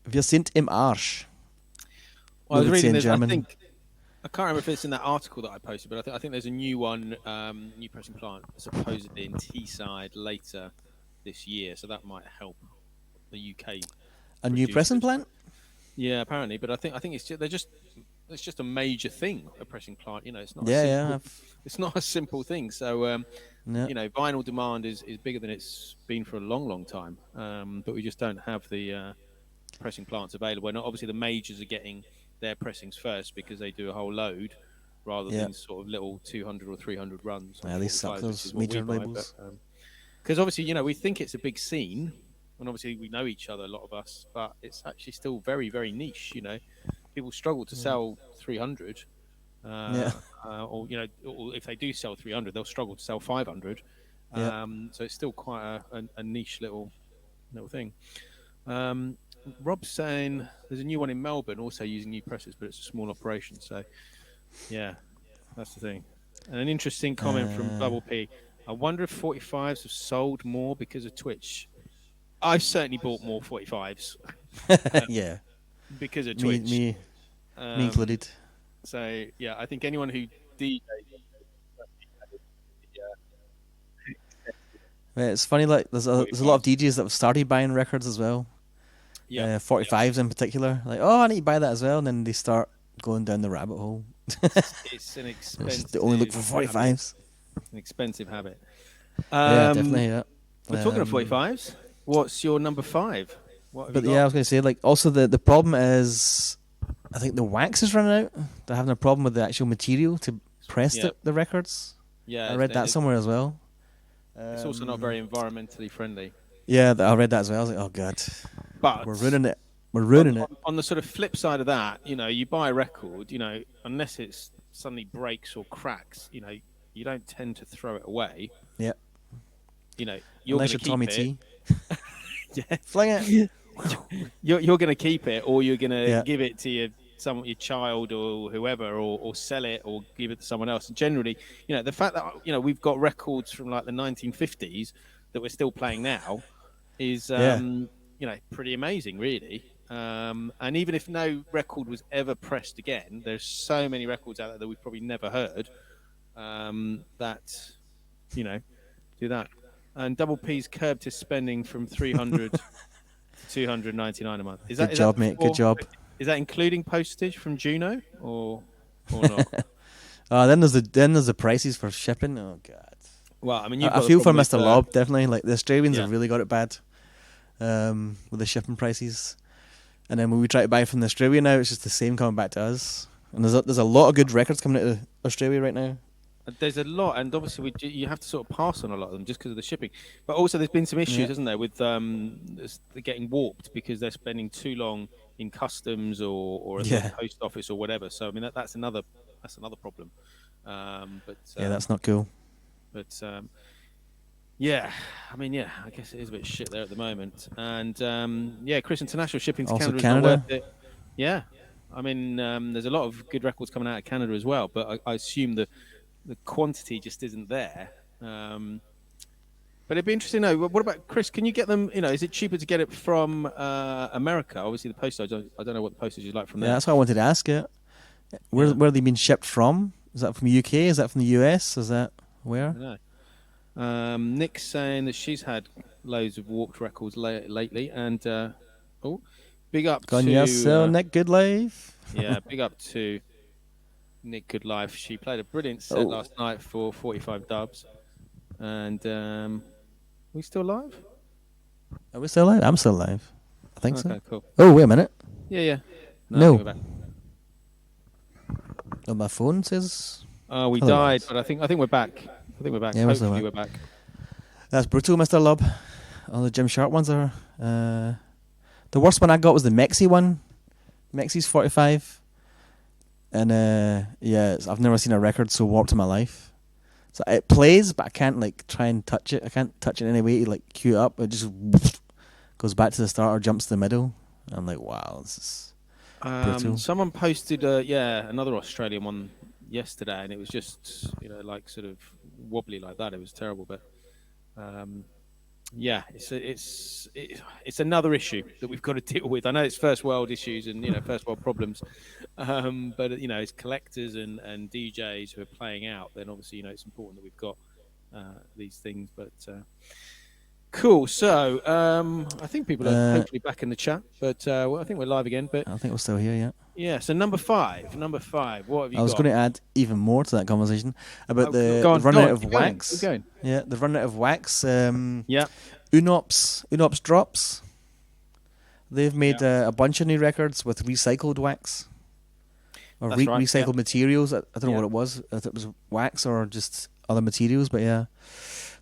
Wir sind im Arsch. Well, I was reading this. German. I can't remember if it's in that article that I posted, but I think there's a new one, new pressing plant, supposedly in Teesside later this year. So that might help the UK. A new pressing plant? Yeah, apparently. But I think it's just a major thing. A pressing plant, it's not. It's not a simple thing. So vinyl demand is bigger than it's been for a long, long time. But we just don't have the pressing plants available. And obviously, the majors are getting their pressings first because they do a whole load rather than sort of little 200 or 300 runs. Yeah, these suck, those major labels. Because obviously, we think it's a big scene, and obviously we know each other, a lot of us, but it's actually still very, very niche. People struggle to sell 300, or if they do sell 300, they'll struggle to sell 500. So it's still quite a niche little thing. Rob's saying there's a new one in Melbourne also using new presses, but it's a small operation. So, yeah, that's the thing. And an interesting comment from Double P. I wonder if 45s have sold more because of Twitch. I've certainly bought more 45s. Yeah. Because of Twitch. Me included. So, yeah, I think anyone who DJs... It's funny, like there's a lot of DJs that have started buying records as well. 45s in particular. Like, oh, I need to buy that as well. And then they start going down the rabbit hole. It's an expensive... They only look for 45s. An expensive habit. Yeah, definitely, yeah. We're talking of 45s. What's your number 5? What have you got? I was going to say, like, also the problem is, I think the wax is running out. They're having a problem with the actual material to press the records. Yeah, I read that somewhere as well. It's also not very environmentally friendly. Yeah, I read that as well. I was like, oh god, but we're ruining it. We're ruining it. On the sort of flip side of that, you buy a record, unless it suddenly breaks or cracks, you don't tend to throw it away. Yeah. You're unless you're keep Tommy it. T. Yeah, fling it. You're going to keep it, or you're going to give it to your child or whoever, or sell it, or give it to someone else. And generally, the fact that we've got records from like the 1950s that we're still playing now is pretty amazing, really. And even if no record was ever pressed again, there's so many records out there that we've probably never heard that do that. And Double P's curbed his spending from 300 to 299 a month. Good job, mate. Good job. Is that including postage from Juno or not? Then there's the prices for shipping. Oh god. Well, I mean, I feel for Mr. Lob, definitely. Like the Australians have really got it bad with the shipping prices. And then when we try to buy from the Australia now, it's just the same coming back to us. And there's a lot of good records coming out of Australia right now. There's a lot, and obviously you have to sort of pass on a lot of them just because of the shipping. But also, there's been some issues, hasn't there, with they're getting warped because they're spending too long in customs or at the post office or whatever. So I mean, that's another problem. That's not cool. But Yeah, I mean, yeah, I guess it is a bit shit there at the moment. And yeah, Chris, international shipping to Also Canada is not Canada. worth it. Yeah, I mean, there's a lot of good records coming out of Canada as well, but I assume the quantity just isn't there. But it'd be interesting to know. What about Chris? Can you get them? Is it cheaper to get it from America? Obviously, the postage. I don't know what the postage is like from Yeah, there. that's what I wanted to ask you. Where Yeah. where have they been shipped from? Is that from the UK? Is that from the US? Is that I where? don't know. Nick's saying that she's had loads of warped records lately, and oh, big up Gone to yourself, Nick. Good life. yeah, big up to Nick Goodlife. She played a brilliant set last night for 45 dubs, and we still live? Are we still alive? I'm still alive. I think so. Okay, cool. Oh, wait a minute. Yeah. No. We're back. Oh, my phone says. Oh, we Otherwise. died, but I think we're back. Yeah, Hopefully we're back. That's brutal, Mr. Lub. All the Jim Sharp ones are. The worst one I got was the Mexi one. Mexi's 45. And yeah, I've never seen a record so warped in my life. So it plays, but I can't like try and touch it. I can't touch it in any way to like cue it up. It just goes back to the start or jumps to the middle. I'm like, wow, this is brutal. Someone posted another Australian one yesterday, and it was just like sort of wobbly like that. It was terrible, but yeah, it's another issue that we've got to deal with. I know it's first world issues and first world problems, but it's collectors and DJs who are playing out. Then obviously it's important that we've got these things. But cool. So I think people are hopefully back in the chat, but I think we're live again. But I think we're still here, yeah. Yeah. So number five. What have you got? I was going to add even more to that conversation about the go on, run go out on, of keep going, wax. keep going. Yeah, the run out of wax. Yeah. Unops drops. They've made a bunch of new records with recycled wax or That's right, recycled materials. I don't know Yeah. what it was. If it was wax or just other materials, but yeah,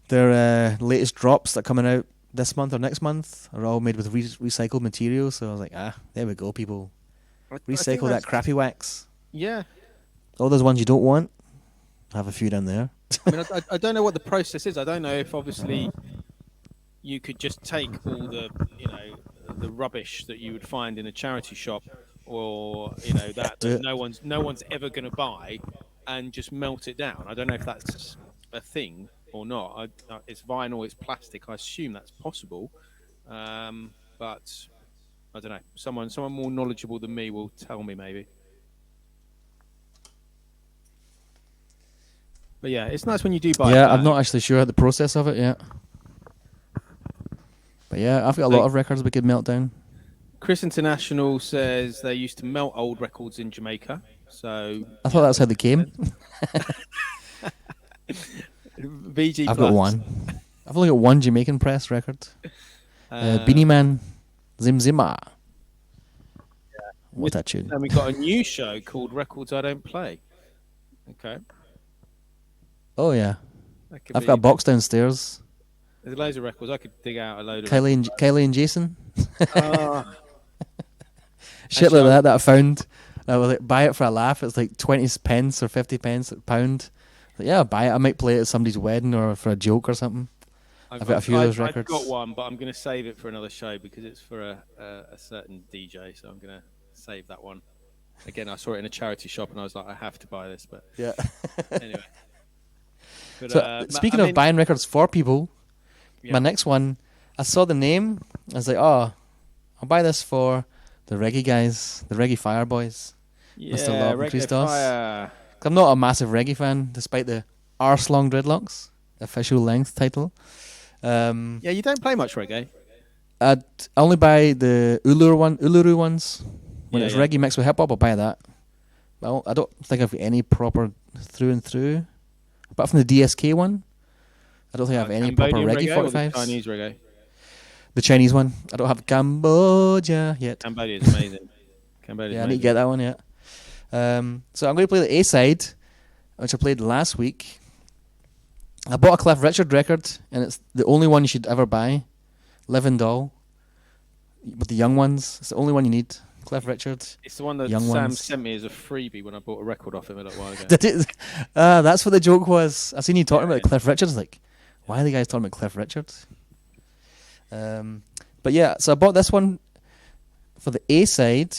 their latest drops that are coming out this month or next month are all made with recycled materials. So I was like, there we go, people. I think Recycle that crappy wax. Yeah. All those ones you don't want, have a few down there. I mean, I don't know what the process is. I don't know if obviously you could just take all the rubbish that you would find in a charity shop, or that no one's ever going to buy, and just melt it down. I don't know if that's a thing or not. It's vinyl, it's plastic. I assume that's possible, but I don't know. Someone more knowledgeable than me will tell me maybe. But yeah, it's nice when you do buy. Yeah, a I'm not bag. actually sure the process of it yet. But yeah, I've got a lot of records we could melt down. Chris International says they used to melt old records in Jamaica. So I thought that's how they came. VG I've Plus. got one. I've only got one Jamaican press record. Beanie Man, Zim Zima. What a tune. And we've got a new show called Records I Don't Play. Okay. Oh yeah, That could I've be- got a box downstairs. There's loads of records. I could dig out a load of Kylie and Jason. Ah, Shit Actually, like that I found. I was like, buy it for a laugh. It's like 20 pence or 50 pence a pound. Like, yeah, I'll buy it. I might play it at somebody's wedding or for a joke or something. I've got a few of those records. I've got one, but I'm going to save it for another show because it's for a certain DJ. So I'm going to save that one. Again, I saw it in a charity shop and I was like, I have to buy this. But Yeah. anyway. But, So speaking of buying records for people, Yeah. my next one, I saw the name. I was like, oh, I'll buy this for the reggae guys, the reggae fire boys. Mr. Love and Reggae Criztoz. Fire. 'Cause I'm not a massive reggae fan, despite the arse-long dreadlocks, official length title. Yeah, you don't play much reggae. I'd only buy the Uluru ones. When Yeah, it's yeah. reggae mixed with hip-hop, I'll buy that. Well, I don't think I've got any proper through and through. Apart from the DSK one, I don't think I have any proper Cambodian reggae or the 45s. Chinese reggae. The Chinese one. I don't have Cambodia yet. Cambodia is amazing. Cambodia. Yeah, I need to get that one yet. So I'm going to play the A-side, which I played last week. I bought a Cliff Richard record, and it's the only one you should ever buy. Living Doll. With the young ones. It's the only one you need. Cliff Richard. It's the one that Young Sam ones. sent me as a freebie when I bought a record off him a little while ago. Did it? That's what the joke was. I seen you talking Yeah, about Cliff Richard. I was like, Why are the guys talking about Cliff Richard? But yeah, so I bought this one for the A side.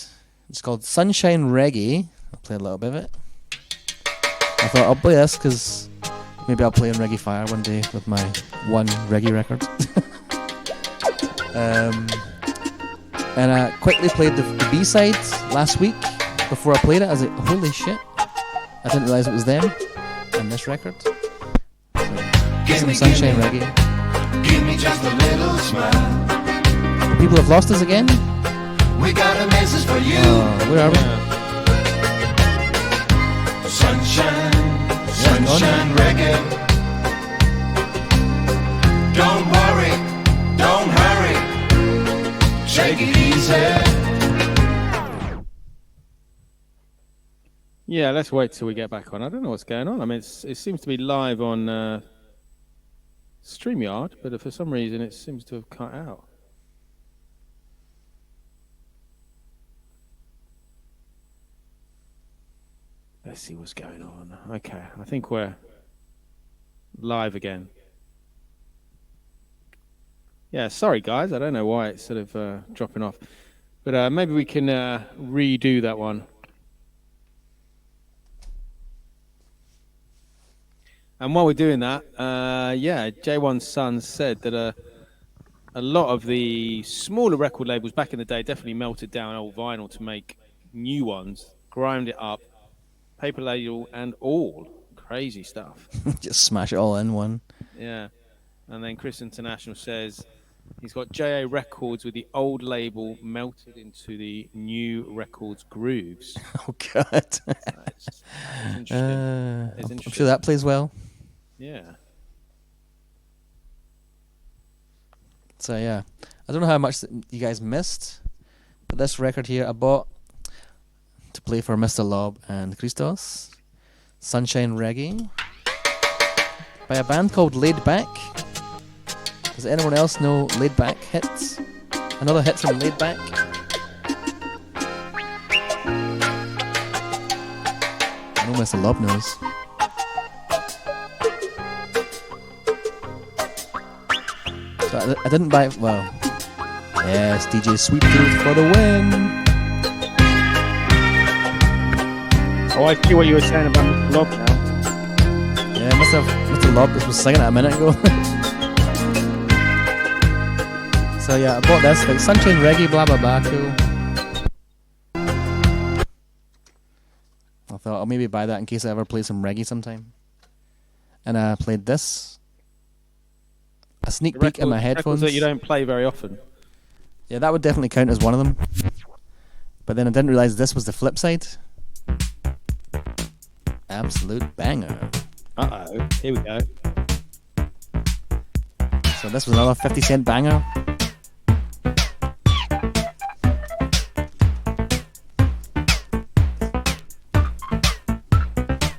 It's called Sunshine Reggae. I'll play a little bit of it. I thought I'll play this because maybe I'll play on Reggae Fire one day with my one reggae record. And I quickly played the B-side last week before I played it. I was like, holy shit. I didn't realise it was them on this record. So, some Sunshine Reggae. Give me just a little smile. People have lost us again? We got a message for you. Where are we? Sunshine, sunshine reggae. Don't worry, don't hurry. Take it easy. Yeah, let's wait till we get back on. I don't know what's going on. I mean, it seems to be live on StreamYard, but for some reason it seems to have cut out. Let's see what's going on. Okay, I think we're live again. Yeah, sorry guys, I don't know why it's sort of dropping off. But maybe we can redo that one. And while we're doing that, yeah, J1's son said that a lot of the smaller record labels back in the day definitely melted down old vinyl to make new ones, grind it up, paper label and all. Crazy stuff. Just smash it all in one. Yeah. And then Chris International says he's got JA Records with the old label melted into the new records grooves. Oh, God. It's interesting. I'm sure that plays well. Yeah. So, yeah. I don't know how much you guys missed, but this record here I bought to play for Mr. Lob and Criztoz. Sunshine Reggae by a band called Laid Back. Does anyone else know Laid Back hits? Another hit from Laid Back. I know Mr. Lob knows. So I didn't buy it. Well, yes, DJ Sweet Tooth for the win. Oh, I see what you were saying about Mr. Lob now. Yeah, Mr. Lob was singing it a minute ago. So yeah, I bought this, like Sunshine Reggae, blah blah blah, cool. I thought I'll maybe buy that in case I ever play some reggae sometime. And I played this. A sneak peek in my headphones. That you don't play very often. Yeah, that would definitely count as one of them. But then I didn't realise this was the flip side. Absolute banger. Uh-oh, here we go. So this was another 50-cent banger.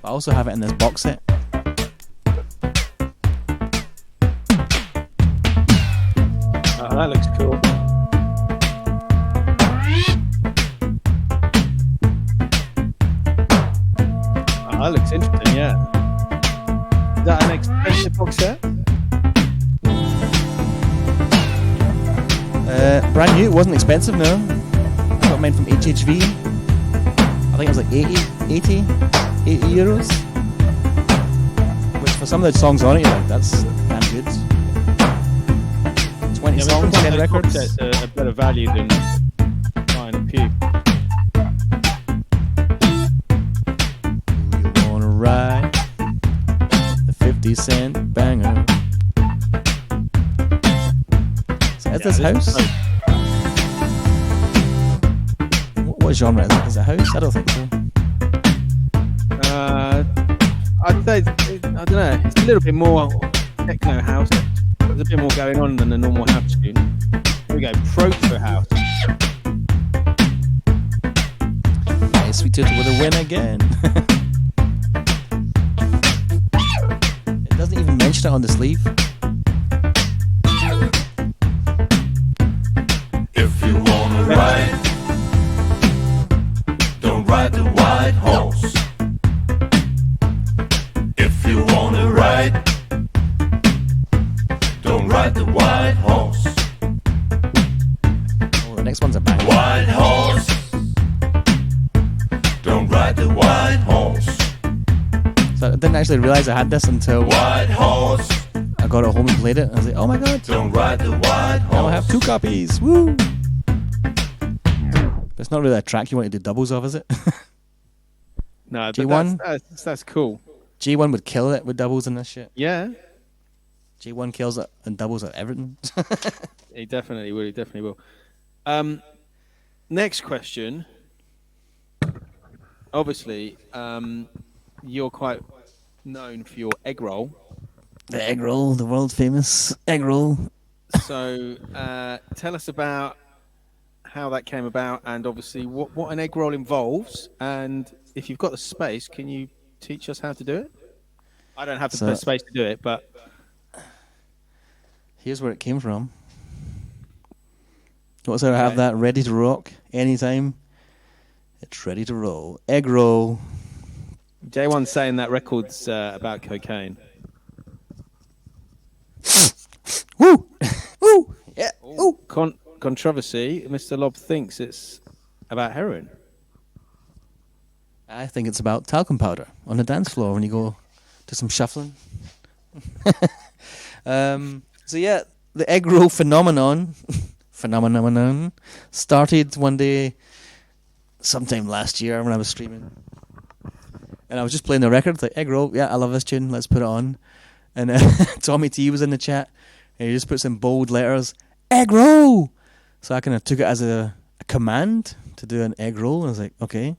I also have it in this box set. Oh, that looks cool. Oh, that looks interesting, yeah. Is that an expensive box set? Brand new, it wasn't expensive, no. I got mine from HHV. I think it was like 80 euros. Which for some of the songs on it, you're like, that's damn good. 20 songs, 10 records. It's a better value than buying a pew. You wanna ride the 50-cent banger. So is this house? What genre is it? Is it house? I don't think so. I'd say, I don't know, it's a little bit more techno house. There's a bit more going on than a normal house tune. Here we go, Proto House. Nice, Sweet Tooth with a win again. It doesn't even mention it on the sleeve. If you wanna ride, don't ride the white horse. If you wanna ride, ride the white horse. Oh, the next one's a bang. White horse. Don't ride the white horse. So I didn't actually realize I had this until White horse. I got it home and played it. I was like, oh my god, Don't ride the white horse. now I have 2 copies. Woo! But it's not really a track you want to do doubles of, is it? No, but G1? that's cool. G1 would kill it with doubles and this shit. Yeah, G1 kills it and doubles at everything. he definitely will. He definitely will. Next question. Obviously, you're quite known for your egg roll. The egg roll, the world famous egg roll. So tell us about how that came about, and obviously what an egg roll involves. And if you've got the space, can you teach us how to do it? I don't have the space to do it, but here's where it came from. What's I have that ready to rock anytime. It's ready to roll. Egg roll. J1's saying that record's about cocaine. Woo! Woo! Yeah. Ooh. Controversy. Mr. Lob thinks it's about heroin. I think it's about talcum powder on the dance floor when you go do some shuffling. So yeah, the egg roll phenomenon started one day sometime last year when I was streaming. And I was just playing the record, like, egg roll, yeah, I love this tune, let's put it on. And Tommy T was in the chat, and he just puts in bold letters, egg roll! So I kind of took it as a command to do an egg roll. And I was like, okay,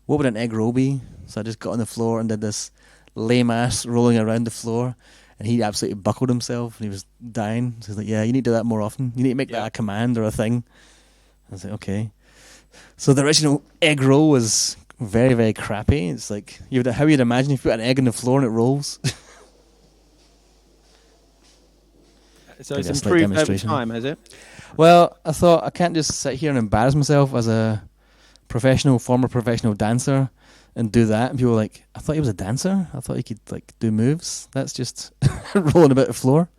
what would an egg roll be? So I just got on the floor and did this lame ass rolling around the floor. And he absolutely buckled himself, and he was dying. So he's like, yeah, you need to do that more often. You need to make that a command or a thing. I was like, okay. So the original egg roll was very, very crappy. It's like how you'd imagine if you put an egg on the floor and it rolls. So it's improved over time, has it? Well, I thought I can't just sit here and embarrass myself as a former professional dancer and do that. And people were like, I thought he was a dancer. I thought he could like do moves. That's just rolling about the floor.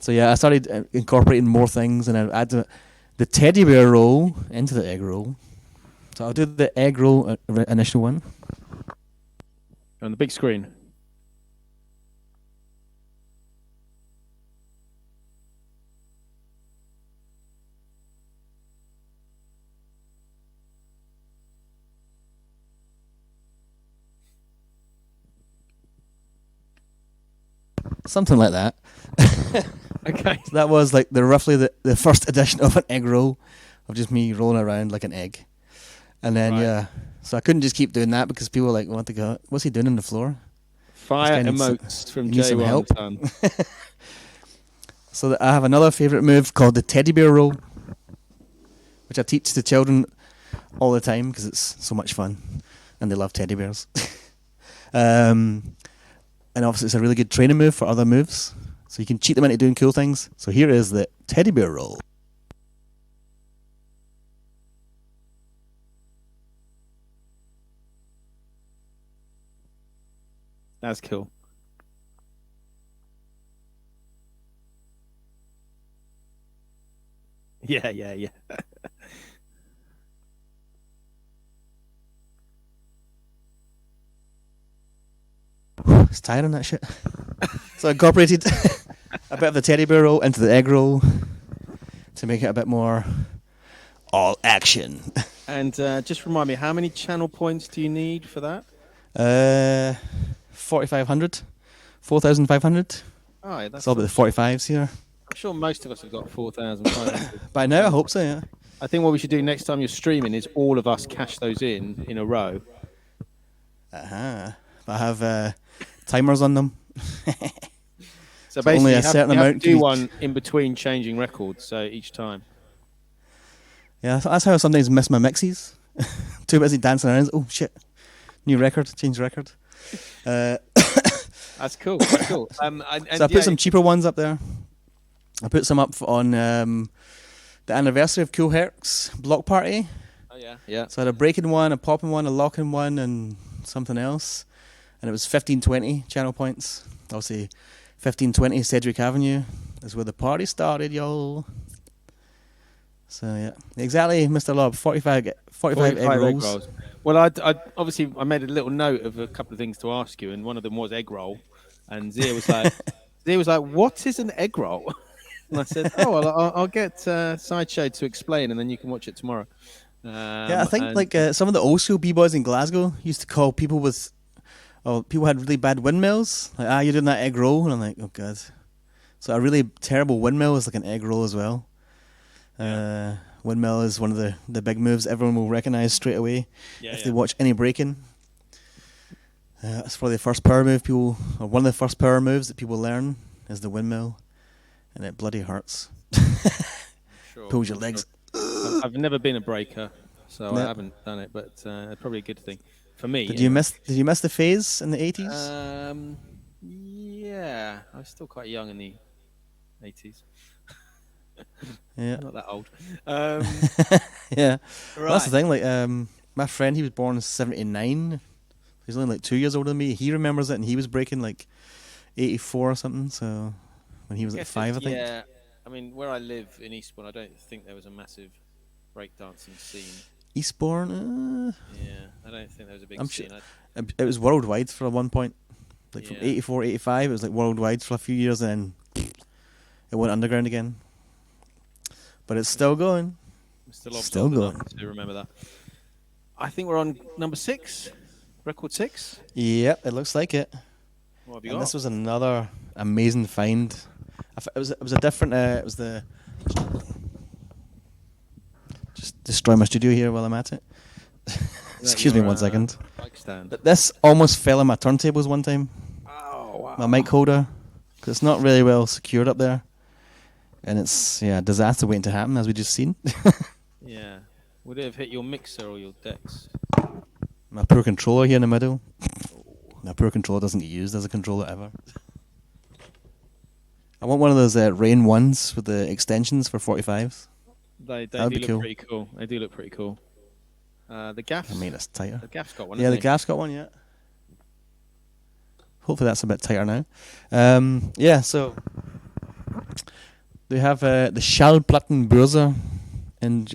So yeah, I started incorporating more things, and I added the teddy bear roll into the egg roll. So I'll do the egg roll initial one. On the big screen. Something like that. Okay. So that was like roughly the first edition of an egg roll, of just me rolling around like an egg. And then, so I couldn't just keep doing that because people were like, want to go, what's he doing on the floor? Fire emotes from J1. So I have another favourite move called the teddy bear roll, which I teach to children all the time because it's so much fun and they love teddy bears. And obviously it's a really good training move for other moves, so you can cheat them into doing cool things. So here is the teddy bear roll. That's cool. Yeah. It's tiring, that shit. So I incorporated a bit of the teddy bear roll into the egg roll to make it a bit more all action. And just remind me, how many channel points do you need for that? 4,500. 4,500. Oh, yeah, It's all about the 45s here. I'm sure most of us have got 4,500. By now, I hope so, yeah. I think what we should do next time you're streaming is all of us cash those in a row. Uh-huh. I have timers on them. So basically, only a you certain have amount to do one in between changing records, so each time. Yeah, that's how I sometimes miss my mixies. Too busy dancing around. Oh, shit. New record, change record. That's cool. That's cool. So I put some cheaper ones up there. I put some up on the anniversary of Cool Herc's block party. Oh, yeah. Yeah. So I had a breaking one, a popping one, a locking one, and something else. And it was 1520 channel points. Obviously, 1520 Cedric Avenue is where the party started, y'all. So yeah, exactly, Mr. Lob. 45 egg rolls. Well, I obviously I made a little note of a couple of things to ask you, and one of them was egg roll. And Zia was like, "What is an egg roll?" And I said, "Oh, well, I'll get Sideshow to explain, and then you can watch it tomorrow." Yeah, I think some of the old school b-boys in Glasgow used to call people people had really bad windmills. Like, you're doing that egg roll, and I'm like, oh god. So a really terrible windmill is like an egg roll as well. Windmill is one of the big moves everyone will recognise straight away if they watch any breaking. It's probably the first power move one of the first power moves that people learn is the windmill, and it bloody hurts. Pulls your legs. I've never been a breaker, so I haven't done it, but probably a good thing for me. Did you miss the phase in the 80s? Yeah, I was still quite young in the 80s. Yeah, not that old. Yeah, right. Well, that's the thing. Like, my friend, he was born in '79. He's only like 2 years older than me. He remembers it, and he was breaking like '84 or something. So when he was like 5, I think. Yeah, I mean, where I live in Eastbourne, I don't think there was a massive breakdancing scene. Eastbourne? Yeah, I don't think there was a big scene. It was worldwide for one point. Like from 84, 85, it was like worldwide for a few years, and then it went underground again. But it's still going. Still going. To remember that. I think we're on number 6, record 6. Yep, it looks like it. What have you got? This was another amazing find. It was a different. It was the. Just destroy my studio here while I'm at it. Excuse me 1 second. Mic stand. This almost fell on my turntables one time. Oh wow! My mic holder, because it's not really well secured up there. And it's a disaster waiting to happen, as we just seen. Yeah. Would it have hit your mixer or your decks? My poor controller here in the middle. My poor controller doesn't get used as a controller ever. I want one of those Rain 1s with the extensions for 45s. They do look pretty cool. They do look pretty cool. The gaffs. I mean, it's tighter. The gaff's got one. Yeah, the gaff's got one. Yeah. Hopefully that's a bit tighter now. So they have the Schallplattenbörse in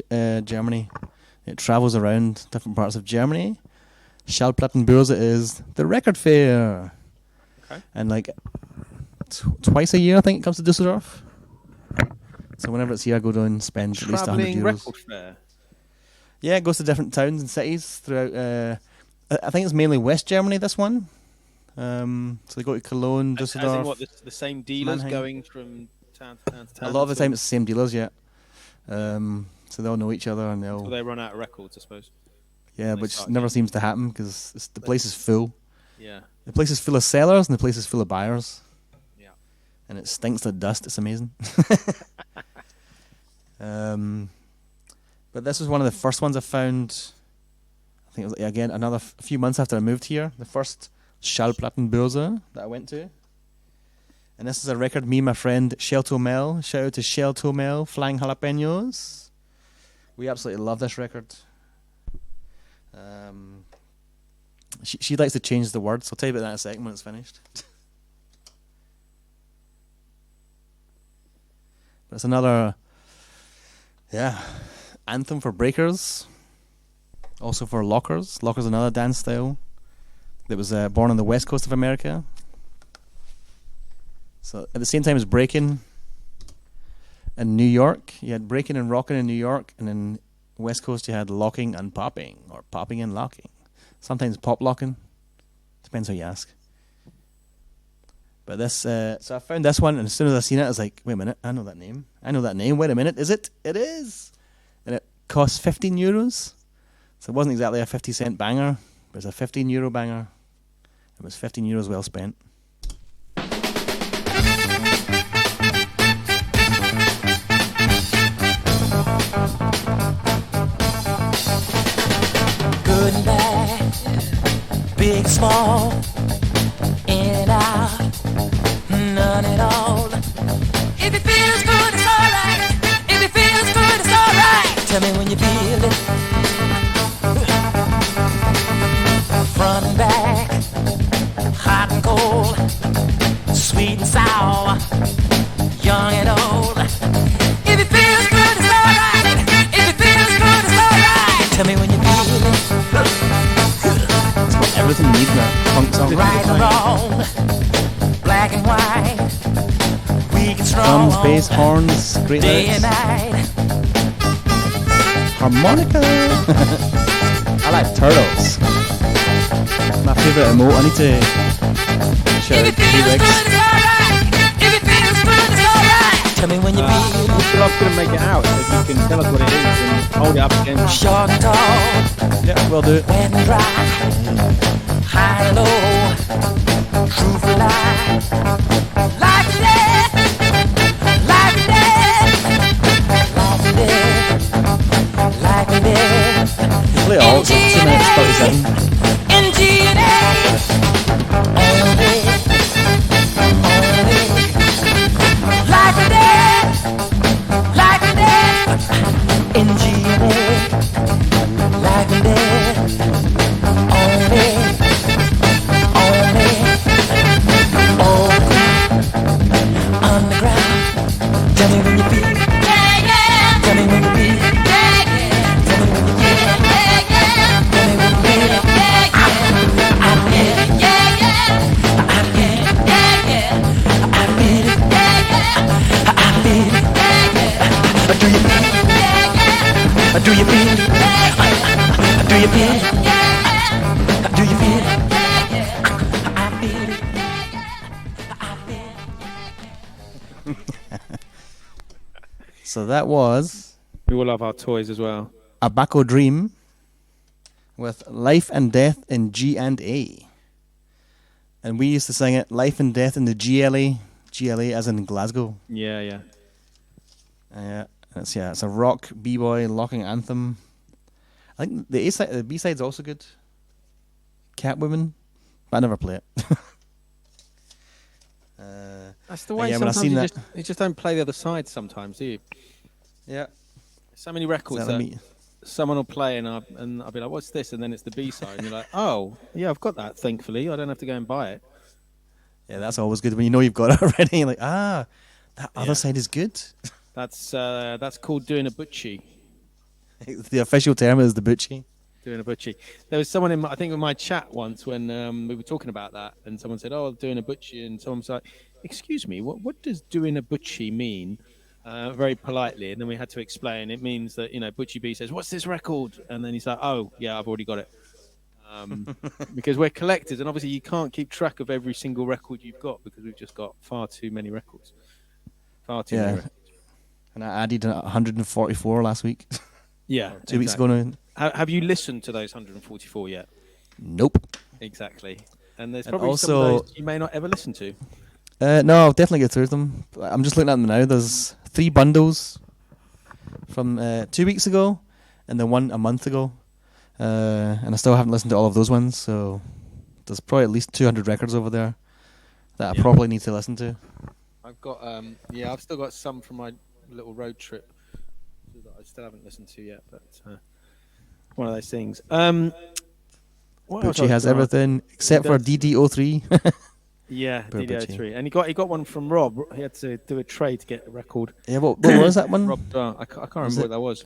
Germany. It travels around different parts of Germany. Schallplattenbörse is the record fair. Okay. And like twice a year, I think it comes to Düsseldorf. So whenever it's here, I go down and spend at least 100 euros. Record fair. Yeah, it goes to different towns and cities throughout. I think it's mainly West Germany, this one. So they go to Cologne, Düsseldorf. As in what, the same dealers Mannheim. going from town to town to town? A lot of the time it's the same dealers, yeah. So they all know each other and So they run out of records, I suppose. Yeah, which never seems to happen because the place is full. Yeah. The place is full of sellers and the place is full of buyers. Yeah. And it stinks to dust. It's amazing. But this was one of the first ones I found. I think it was, again, a few months after I moved here. The first Schallplattenbörse that I went to. And this is a record me and my friend Sideshow Maule. Shout out to Sideshow Maule, Flying Jalapenos. We absolutely love this record. She likes to change the words. I'll tell you about that in a second when it's finished. But it's another, anthem for breakers. Also for lockers. Lockers, another dance style that was born on the west coast of America. So at the same time as breaking in New York, you had breaking and rocking in New York, and in West Coast you had locking and popping, or popping and locking. Sometimes pop locking. Depends how you ask. But this, so I found this one, and as soon as I seen it, I was like, wait a minute, I know that name. Wait a minute, is it? It is! And it cost 15 euros. So it wasn't exactly a 50-cent banger, but it's a 15 euro banger. It was 15 euros well spent. Good and bad, big, small, in and out, none at all. If it feels good, it's alright. If it feels good, it's alright. Tell me when you feel it. Front and back, hot and cold, sweet and sour. everything you need in a punk song. Right or wrong, black and white, weak and strong, Drums, bass, horns, great day and lyrics. night. Harmonica. I like turtles. My favorite emote. I need to shout If out it feels T-Rex. good, it's alright. If it feels good, it's alright. Tell me when you feel I couldn't make it out. So if you can tell us what it is and hold it up again. short and tall, Yeah, will do. wet and dry, high and low, truth and lie. Life and death, life and death, life and death, life and death. Play it all. It's 2 minutes 37. In G&A, only, life and death, life and death. In G&A, life and death, only, underground. Tell me when you feel, yeah, yeah. Tell me when you feel, yeah, yeah. Tell me when you feel, yeah, yeah. Tell me when you feel, yeah, yeah. I feel it, yeah, yeah. I feel it, yeah, yeah. I feel it, yeah, yeah. I feel it, yeah, yeah. Do you feel it, yeah, yeah. Do you feel it, yeah, yeah. Do you feel it, yeah, yeah. Do you feel it, yeah, yeah. I feel it, yeah, yeah. I feel it. So that was We all love our toys as well. Abaco Dream with Life and Death in G and A. And we used to sing it Life and Death in the GLA. GLA as in Glasgow. Yeah, yeah. It's a rock b-boy locking anthem. I think the A side, the B side's also good. Catwoman, but I never play it. That's the way. yeah, when I Sometimes seen you just don't play the other side. Sometimes, do you? Yeah, So many records that someone will play, and I'll be like, "What's this?" And then it's the B side, and you're like, "Oh, yeah, I've got that. Thankfully, I don't have to go and buy it." Yeah, that's always good when you know you've got it already. You're like, that other side is good. That's called doing a butchie. The official term is the butchie. Doing a butchie. There was someone in my chat once when we were talking about that, and someone said, "Oh, doing a butchie," and someone was like, "Excuse me, what does doing a butchie mean?" Very politely, and then we had to explain. It means that Butchie B says, "What's this record?" And then he's like, "Oh, yeah, I've already got it." Because we're collectors, and obviously you can't keep track of every single record you've got because we've just got far too many records. Far too many records. And I added 144 last week. Yeah, 2 weeks ago now. Have you listened to those 144 yet? Nope. Exactly. And there's probably also, some of those you may not ever listen to. No, I'll definitely get through them. I'm just looking at them now. There's 3 bundles from 2 weeks ago and then one a month ago. And I still haven't listened to all of those ones, so there's probably at least 200 records over there that I probably need to listen to. I've got I've still got some from my little road trip that I still haven't listened to yet, but one of those things. Butchie has everything except for DD03. Yeah, DD03, and he got one from Rob. He had to do a trade to get a record. Yeah, what was that one? Rob, I can't remember what that was.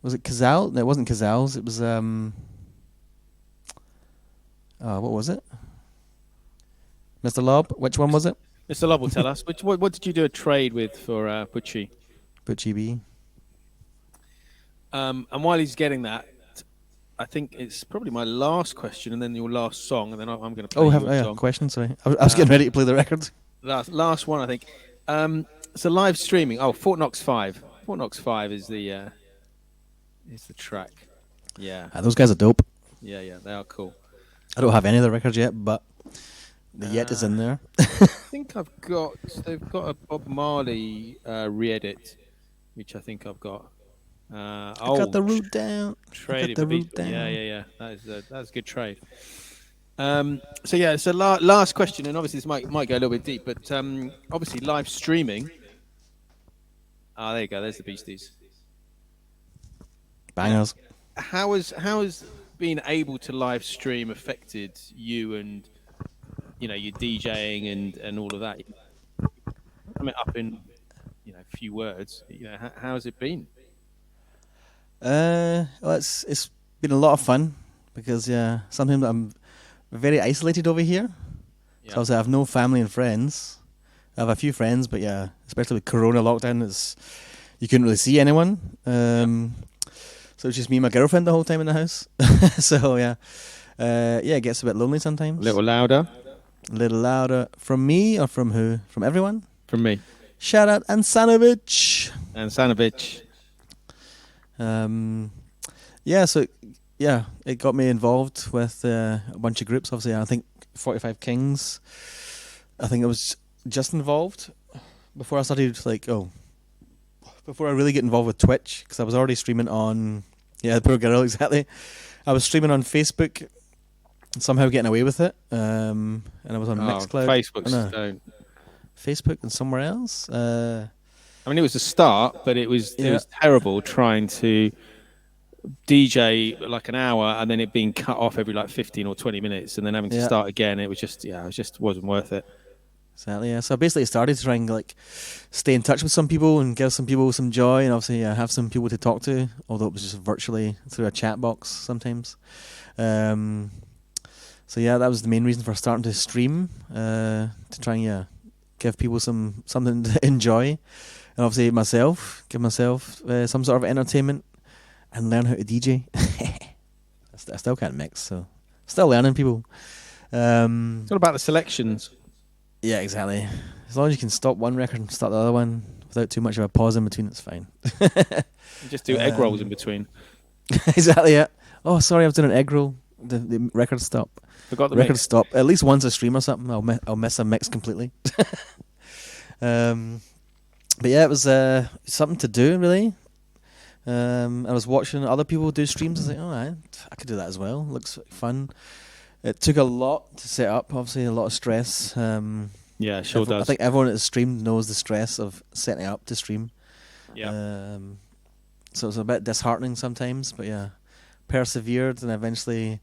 Was it Cazal? No, it wasn't Cazal's. It was what was it? Mr. Lob. Which one was it? Mr. Lob will tell us. What did you do a trade with for Butchie? Butchie B. And while he's getting that, I think it's probably my last question, and then your last song, and then I'm going to play your song. Question. Sorry, I was getting ready to play the record. Last one, I think. So live streaming. Oh, Fort Knox 5. Fort Knox 5 is the track. Yeah. Those guys are dope. Yeah, they are cool. I don't have any of the records yet, but the Yet is in there. I think they've got a Bob Marley re-edit, which I think I've got. I got the root down. Trade the root down. Yeah. That's a good trade. So last question, and obviously this might go a little bit deep, but obviously live streaming. There you go. There's the Beasties. Bangers. How has being able to live stream affected you and your DJing and all of that? Sum it up in a few words. How has it been? Well, it's been a lot of fun because something that I'm very isolated over here. Yeah. So obviously I have no family and friends. I have a few friends, but yeah, especially with Corona lockdown, you couldn't really see anyone. So it's just me and my girlfriend the whole time in the house. So yeah, it gets a bit lonely sometimes. A little louder. A little louder. From me or from who? From everyone? From me. Shout out Ansanovic. And Sanovich. It got me involved with a bunch of groups. Obviously, I think 45 Kings. I think I was just involved before I started, before I really get involved with Twitch, because I was already streaming on, the poor girl, exactly. I was streaming on Facebook, somehow getting away with it, and I was on Mixcloud. Facebook and somewhere else. I mean, it was a start, but it was terrible trying to DJ like an hour and then it being cut off every 15 or 20 minutes and then having to start again. It was just, wasn't worth it. Exactly, yeah. So I basically started trying to stay in touch with some people and give some people some joy, and obviously have some people to talk to, although it was just virtually through a chat box sometimes. So that was the main reason for starting to stream, to try and give people something to enjoy, and obviously give myself some sort of entertainment and learn how to DJ. I still can't mix, so still learning, people. It's all about the selections. Yeah, exactly. As long as you can stop one record and start the other one without too much of a pause in between, it's fine. You just do egg rolls in between. Exactly, yeah. Oh, sorry, I was doing an egg roll. The record stop. Forgot the record mix. Stop. At least once a stream or something, I'll miss a mix completely. But yeah, it was something to do, really. I was watching other people do streams. I was like, I could do that as well. Looks fun. It took a lot to set up, obviously, a lot of stress. Yeah, sure does. I think everyone that has streamed knows the stress of setting up to stream. Yeah. So it's a bit disheartening sometimes, but yeah, persevered, and eventually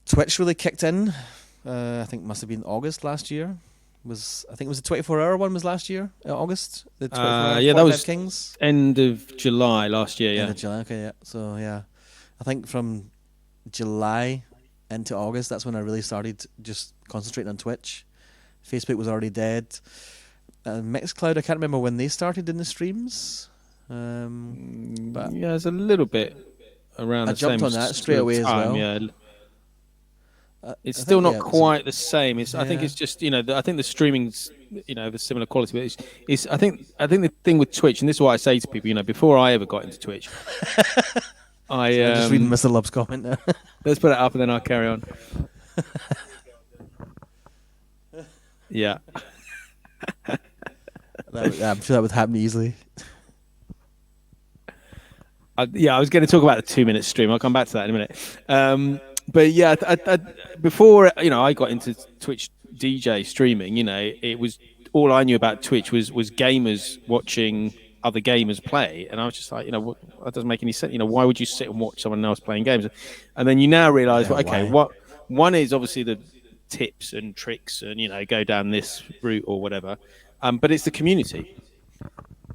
Twitch really kicked in. I think it must have been August last year. I think it was the 24-hour one was last year, August. The 24-hour that was Kings. End of July last year. Yeah. End of July. Okay, yeah. So yeah, I think from July into August, that's when I really started just concentrating on Twitch. Facebook was already dead. Mixcloud, I can't remember when they started in the streams. But yeah, it's a little bit around the same. I jumped on that straight away as well. Yeah. It's still not quite the same. I think it's just I think the streaming's the similar quality, but it's I think the thing with Twitch, and this is what I say to people, before I ever got into Twitch, I'm just reading Mr. Love's comment there. Let's put it up and then I'll carry on. Yeah. I'm sure that would happen easily. I was going to talk about the 2-minute stream. I'll come back to that in a minute. But yeah, before I got into Twitch DJ streaming, it was all I knew about Twitch was gamers watching other gamers play, and I was just like, that doesn't make any sense. Why would you sit and watch someone else playing games? And then you now realise, what one is obviously the tips and tricks, and go down this route or whatever. But it's the community.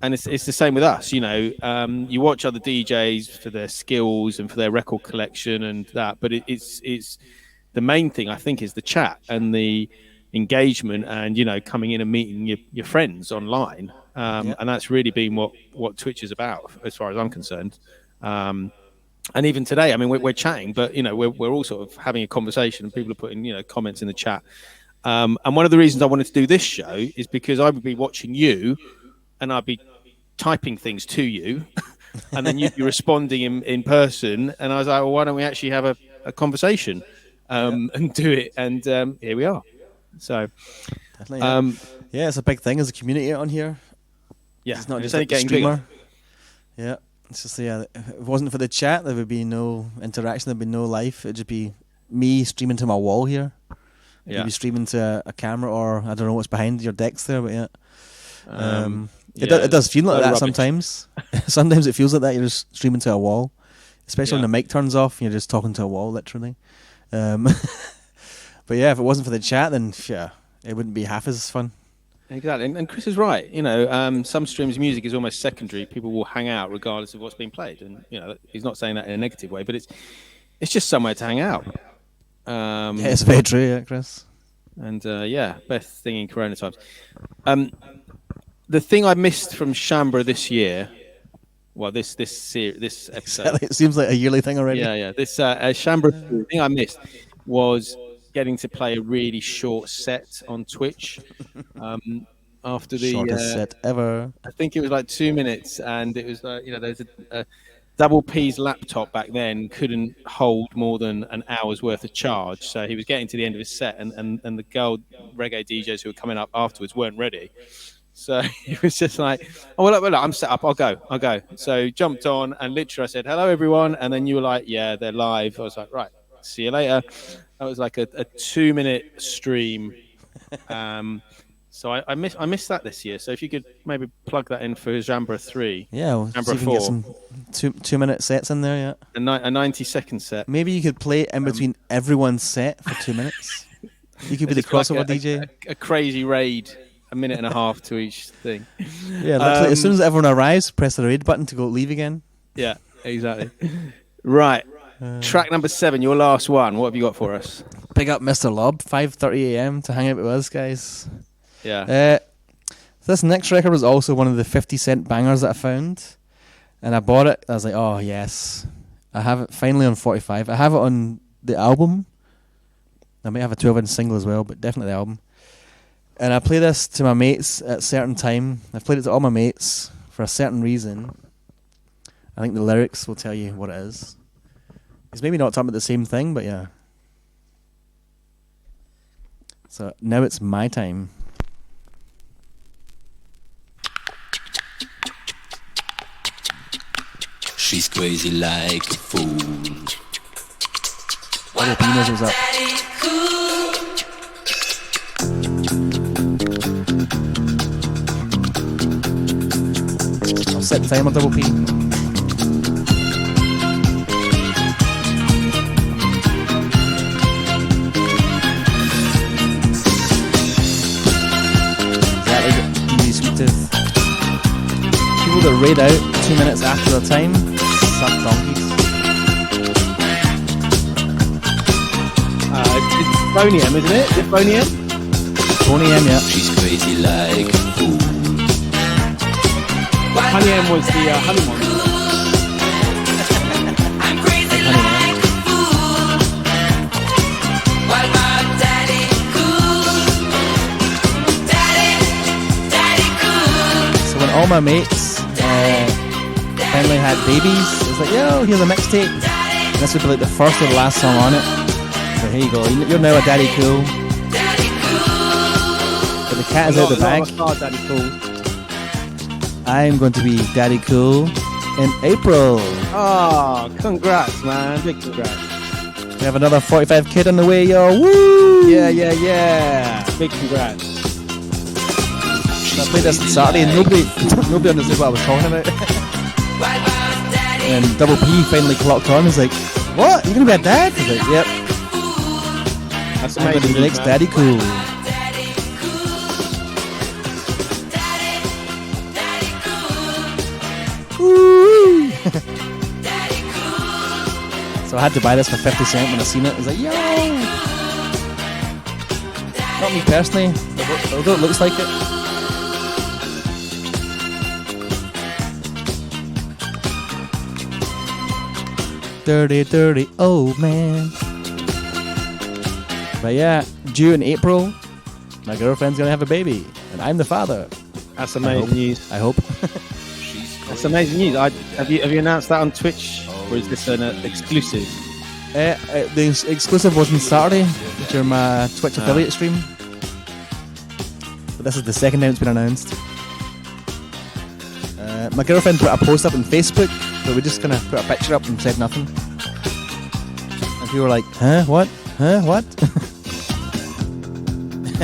And it's the same with us, you watch other DJs for their skills and for their record collection and that, but it's the main thing, I think, is the chat and the engagement and, coming in and meeting your friends online. And that's really been what Twitch is about, as far as I'm concerned. And even today, I mean, we're chatting, but, we're all sort of having a conversation and people are putting, comments in the chat. And one of the reasons I wanted to do this show is because I would be watching you and I'd be typing things to you, and then you'd be responding in person. And I was like, well, why don't we actually have a conversation and do it? And here we are. So, definitely, it's a big thing as a community on here. Yeah, it's not just like getting streamer. bigger. Yeah, it's just if it wasn't for the chat, there would be no interaction. There'd be no life. It'd just be me streaming to my wall here. You'd be streaming to a camera, or I don't know what's behind your decks there, but yeah. It does feel like that rubbish. Sometimes. Sometimes it feels like that. You're just streaming to a wall, especially when the mic turns off and you're just talking to a wall, literally. But yeah, if it wasn't for the chat, then it wouldn't be half as fun. Exactly, and Chris is right. Some streams music is almost secondary. People will hang out regardless of what's being played, and he's not saying that in a negative way, but it's just somewhere to hang out. Yeah, it's very true, yeah, Chris. And best thing in Corona times. The thing I missed from Shambra this year, well, this episode. It seems like a yearly thing already. Yeah. This Shambra, the thing I missed was getting to play a really short set on Twitch. After the shortest set ever. I think it was like 2 minutes, and it was like, there's a Double P's laptop back then couldn't hold more than an hour's worth of charge, so he was getting to the end of his set, and the girl reggae DJs who were coming up afterwards weren't ready. So he was just like, oh, well, look, I'm set up. I'll go. So jumped on, and literally I said, hello, everyone. And then you were like, yeah, they're live. I was like, right, see you later. That was like a 2-minute stream. So I missed that this year. So if you could maybe plug that in for Shambra 3. Yeah, we'll Shambra 4. Get some 2-minute sets in there, yeah. A 90-second set. Maybe you could play in between everyone's set for 2 minutes. You could be the crossover DJ. A crazy raid. A minute and a half to each thing. Yeah, literally, as soon as everyone arrives, press the raid button to go leave again. Yeah, exactly. Right. Track number 7, your last one. What have you got for us? Big up Mr. Lob, 5:30 a.m. to hang out with us, guys. Yeah. This next record was also one of the 50-cent bangers that I found. And I bought it. I was like, oh, yes. I have it finally on 45. I have it on the album. I may have a 12-inch single as well, but definitely the album. And I play this to my mates at a certain time. I've played it to all my mates for a certain reason. I think the lyrics will tell you what it is. It's maybe not talking about the same thing, but yeah. So now it's my time. She's crazy like a fool. What if he knows what's up? I'll set the time on Double P. People that raid out 2 minutes after the time suck donkeys. It's Boney M, isn't it? Is it Boney M? Boney M, yeah. She's crazy like a fool. Honey M was the honey one. I'm crazy like a fool. While my daddy cool. Daddy cool. So when all my mates finally had babies, it was like, yo, here's a mixtape. And this would be like the first or the last song on it. So here you go. You're now a daddy cool. But the cat is out of the bag. Daddy cool. I'm going to be daddy cool in April. Oh, congrats, man. Big congrats. We have another 45 kid on the way, yo. Woo! Yeah. Big congrats. So I played this on Saturday and nobody understood what I was talking about. And Double P finally clocked on. He's like, what? You're going to be a dad? I was like, yep. That's I'm going to amazing. be the next daddy cool. Woo! So I had to buy this for 50 cents when I seen it. I was like, yo! Not me personally, although it looks like it. Dirty old man. But yeah, due in April, my girlfriend's gonna have a baby, and I'm the father. That's amazing news. I hope. That's amazing news. Have you announced that on Twitch, or is this an exclusive? The exclusive was on Saturday during my Twitch affiliate stream. But this is the second time it's been announced. My girlfriend put a post up on Facebook, but we just kind of put a picture up and said nothing. And people were like, huh? What?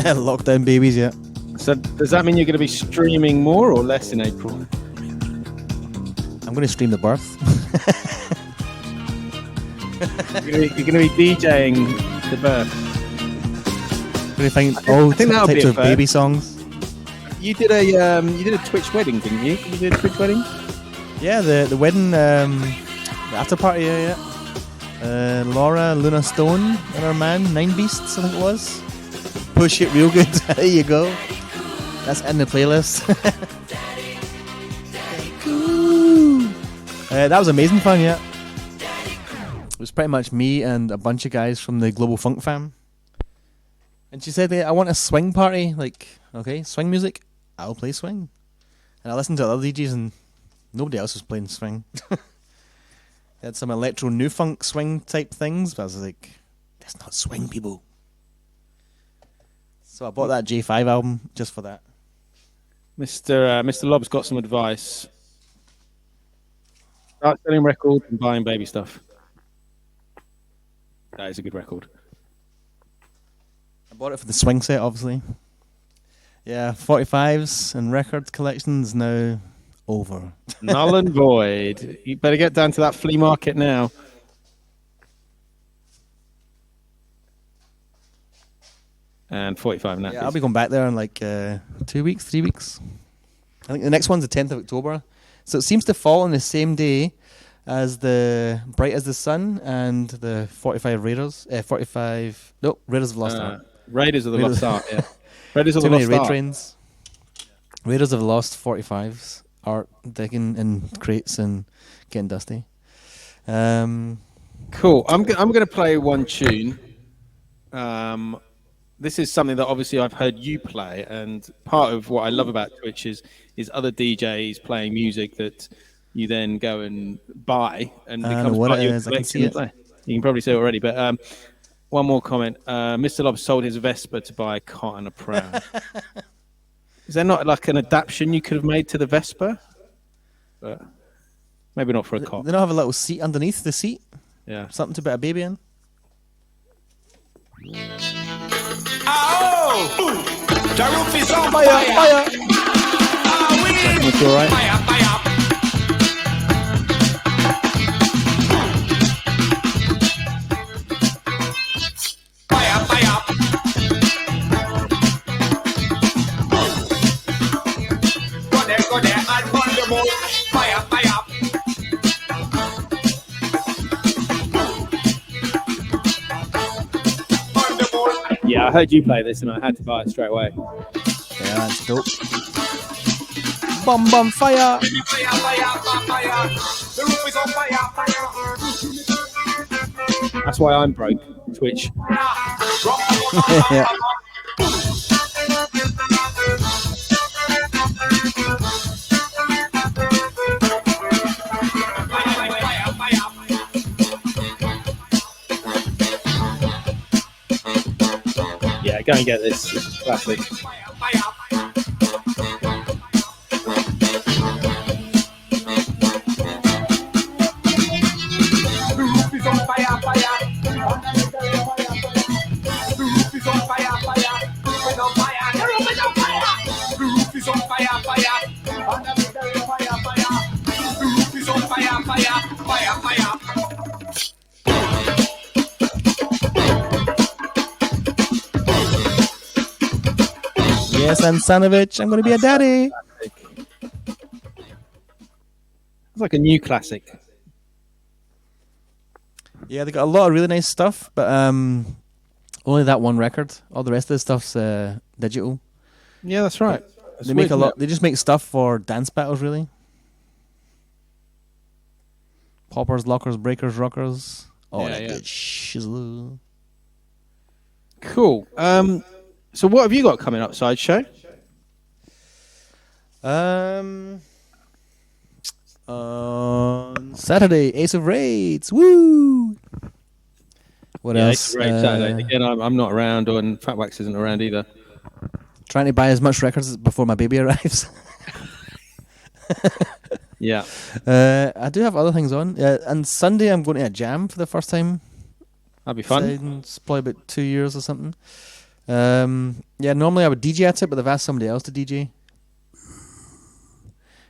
Lockdown babies, yeah. So does that mean you're going to be streaming more or less in April? I'm going to stream the birth. You're going to be DJing the birth. I'm going to find all types of baby songs. You did a Twitch wedding, didn't you? You did a Twitch wedding? Yeah, the wedding, the after party, yeah. Laura Luna Stone and her man, Nine Beasts, I think it was. Push it real good. There you go. That's in the playlist. That was amazing fun, yeah. It was pretty much me and a bunch of guys from the Global Funk fam. And she said, I want a swing party. Like, okay, swing music, I'll play swing. And I listened to other DJs and nobody else was playing swing. They had some electro new funk swing type things, but I was like, that's not swing, people. So I bought that J5 album just for that. Mr. Lob's got some advice. Start selling records and buying baby stuff. That is a good record. I bought it for the swing set, obviously. Yeah, 45s and record collections now over. Null and void. You better get down to that flea market now. And 45 nappies. Yeah, I'll be going back there in like 2 weeks, 3 weeks. I think the next one's the 10th of October. So it seems to fall on the same day as the Bright as the Sun and the 45 Raiders. Raiders of Lost Art. Raiders of the Lost Art, yeah. Raiders of Too the many Lost raid Art. trains. Raiders of the Lost 45s. Art digging in crates and getting dusty. Cool. I'm going to play one tune. This is something that obviously I've heard you play, and part of what I love about Twitch is other DJs playing music that you then go and buy and becomes part of your collection. You can probably see it already, but one more comment. Mr. Lob sold his Vespa to buy a cot and a pram. Is there not like an adaptation you could have made to the Vespa? But maybe not for a cot. They don't have a little seat underneath the seat? Yeah. Something to put a baby in? Oh! The roof is on Fire! Fire! That's all right. Fire! Go there, and burn the mold. Fire! Burn the mold. Yeah, I heard you play this and I had to buy it straight away. Yeah, that's dope. Bum fire! Fire! The roof is on fire! That's why I'm broke. Twitch. Yeah. Yeah, go and get this. This is classic. The roof is on fire! The roof is on fire! The roof is on fire! The roof is on fire! The roof is on fire! The roof is on fire! Yes, and Sanovich, I'm going to be a daddy. It's like a new classic. Yeah, they got a lot of really nice stuff, but only that one record. All the rest of the stuff's digital. Yeah, that's right. They make a lot. They just make stuff for dance battles, really. Poppers, lockers, breakers, rockers. All that good shizzle. Cool. So what have you got coming up, Sideshow? On Saturday, Ace of Raids. Woo! What else? Saturday. Again, I'm not around, and Fatwax isn't around either. Trying to buy as much records before my baby arrives. Yeah. I do have other things on. And Sunday, I'm going to a jam for the first time. That'd be fun. It's probably about 2 years or something. Yeah, normally I would DJ at it, but they've asked somebody else to DJ.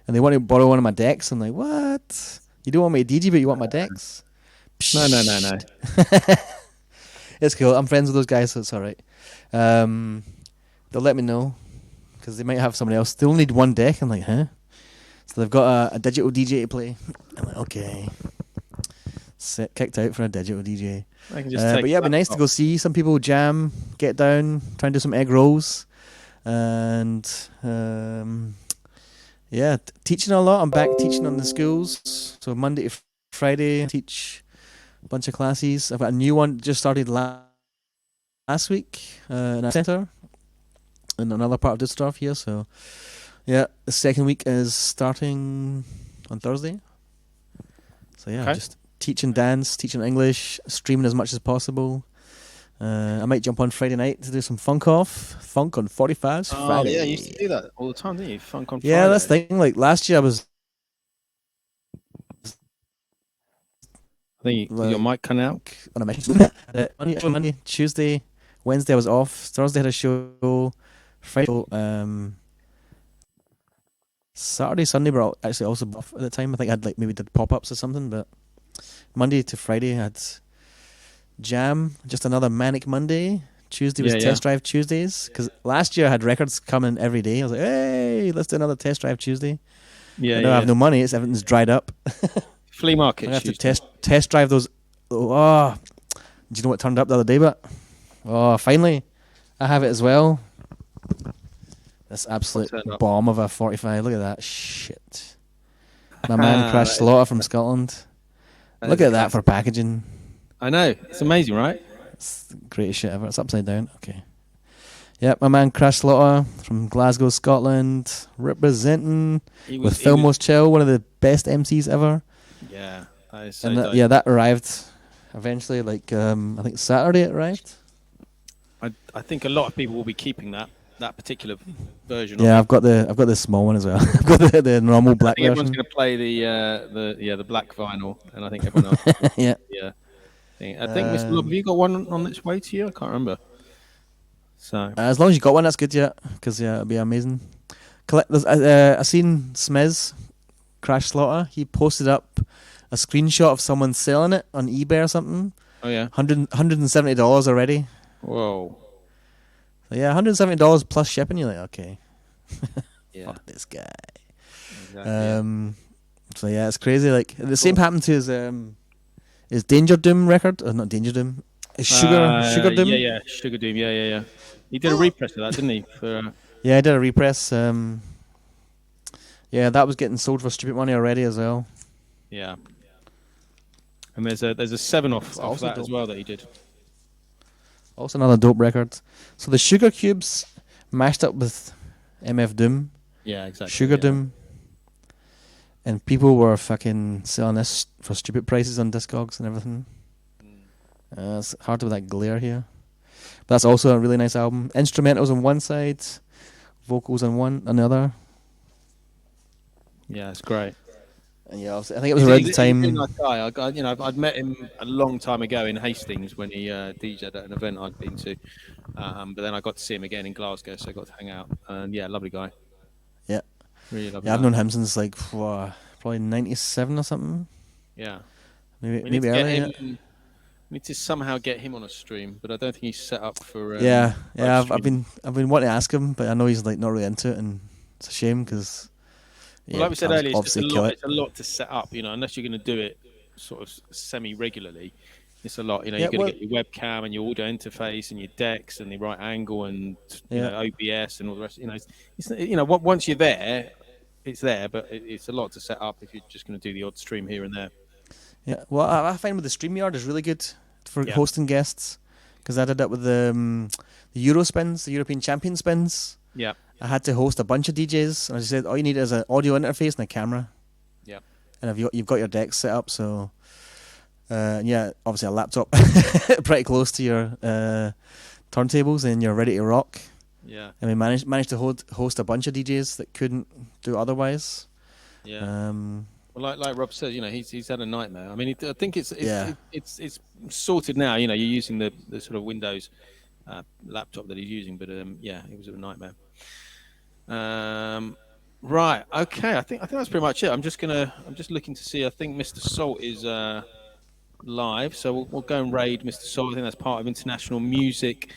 And they want to borrow one of my decks. I'm like, what? You don't want me to DJ, but you want my decks? No. It's cool. I'm friends with those guys, so it's all right. They'll let me know, because they might have somebody else. They only need one deck. I'm like, huh? So they've got a digital DJ to play. I'm like, okay. kicked out for a digital DJ. I can just take But yeah, it'd be that nice to off. go see some people jam, get down, try and do some egg rolls, and yeah, teaching a lot. I'm back teaching on the schools. So Monday to Friday, I teach a bunch of classes. I've got a new one just started last week in a centre in another part of Düsseldorf here. So yeah, the second week is starting on Thursday. So yeah, Okay. just teaching dance, teaching English, streaming as much as possible. I might jump on Friday night to do some funk on 45s Oh, Friday. yeah, you used to do that all the time, didn't you? Funk on Yeah, Friday. that's the thing. Like last year, I was I think your mic cut out. on a mission. Monday, Tuesday, Wednesday I was off. Thursday I had a show. Friday, Saturday, Sunday were actually also off at the time. I think I had like maybe did pop-ups or something. But Monday to Friday I had jam. Just another manic Monday. Tuesday was test drive Tuesdays, because last year I had records coming every day. I was like, hey, let's do another test drive Tuesday. Yeah, I have no money. Everything's dried up. Flea market. I have to test drive those. Oh, do you know what turned up the other day? But finally, I have it as well. This absolute bomb of a 45. Look at that shit. My man Crash Slaughter from Scotland. Look at that for packaging. I know, it's amazing, right? It's the greatest shit ever. It's upside down. Okay. Yep, my man Crash Slaughter from Glasgow, Scotland, representing with Filmos Chill, one of the best MCs ever. Yeah, that is so and dope. that arrived eventually. Like I think Saturday it arrived. I think a lot of people will be keeping that particular version. Yeah, I've got the small one as well. I've got the normal black version. Everyone's going to play the black vinyl, and I think everyone else. Yeah. I think Mr. Lob, have you got one on its way to you? I can't remember. So as long as you got one, that's good. Yeah, because it'd be amazing. I seen Smiz, Crash Slaughter. He posted up a screenshot of someone selling it on eBay or something. Oh yeah, $170 already. Whoa. So yeah, $170 plus shipping. You're like, okay, fuck this guy. Exactly. So yeah, it's crazy. Like the same happened to his Danger Doom record. Not Danger Doom. Sugar Doom. Yeah, Sugar Doom. Yeah. He did a repress of that, didn't he? Yeah, I did a repress. Yeah, that was getting sold for stupid money already as well. Yeah. And there's a 7 off that as well that he did. Also another dope record. So the Sugar Cubes mashed up with MF Doom. Yeah, exactly. Sugar Doom. And people were fucking selling this for stupid prices on Discogs and everything. It's hard with that glare here. But that's also a really nice album. Instrumentals on one side, vocals on another. Yeah, it's great. And yeah, I think it was around the time. He's a nice guy. I'd met him a long time ago in Hastings when he DJ'd at an event I'd been to. But then I got to see him again in Glasgow, so I got to hang out. And yeah, lovely guy. Yeah. Really lovely. Yeah, I've known him since like probably 97 or something. Yeah. Maybe earlier. We need to somehow get him on a stream, but I don't think he's set up for. I've been wanting to ask him, but I know he's like not really into it, and it's a shame because. Well, like we said earlier, it's a lot to set up. Unless you're going to do it sort of semi-regularly, it's a lot. You're going to get your webcam and your audio interface and your decks and the right angle and OBS and all the rest. Once you're there, it's there, but it's a lot to set up if you're just going to do the odd stream here and there. Yeah, well, I find with the StreamYard is really good for hosting guests, because I did that with the Euro spins, the European Champion spins. Yeah. I had to host a bunch of DJs, and I said all you need is an audio interface and a camera. Yeah. And you've got your decks set up, so obviously a laptop pretty close to your turntables, and you're ready to rock. Yeah. And we managed to host a bunch of DJs that couldn't do otherwise. Yeah. Well, like Rob says, he's had a nightmare. I mean, I think it's sorted now. You're using the sort of Windows laptop that he's using, but it was a nightmare. Right. Okay. I think that's pretty much it. I'm just looking to see. I think Mr. Salt is live, so we'll go and raid Mr. Salt. I think that's part of International Music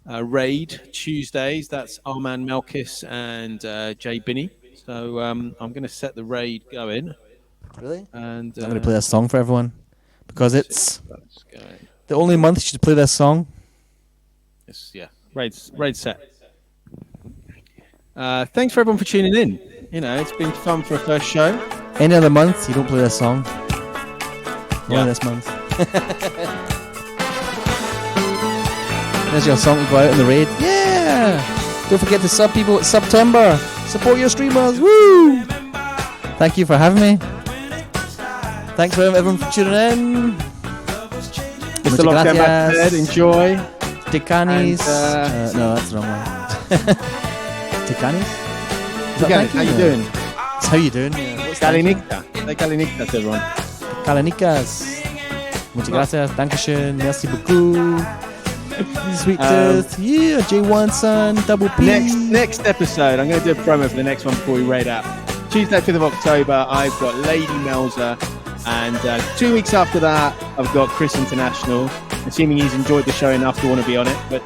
Raid Tuesdays. That's our man Melkis and Jay Binney. So I'm going to set the raid going. Really? And I'm going to play a song for everyone. because it's Let's go. the only month you should play this song. Yeah, raid set. Thanks for everyone for tuning in. You know, it's been fun for a first show. Any other month, you don't play this song. Yeah. Only this month. There's your song to go out in the raid. Yeah! Don't forget to sub people. It's September. Support your streamers. Woo! Thank you for having me. Thanks for everyone for tuning in. It's the lockdown back to bed. Enjoy. Ticanis. No, that's the wrong one. Ticanis? How you doing? It's how you doing? Yeah. Kalinika. Say Kalinika to everyone. Kalanikas. Muchas gracias. Dankeschön. Merci beaucoup. Sweet Tooth. Yeah, J1 son. Double P. Next episode, I'm going to do a promo for the next one before we raid out. Tuesday, 5th of October, I've got Lady Melzer. And 2 weeks after that, I've got Chris International. Assuming he's enjoyed the show enough to want to be on it. But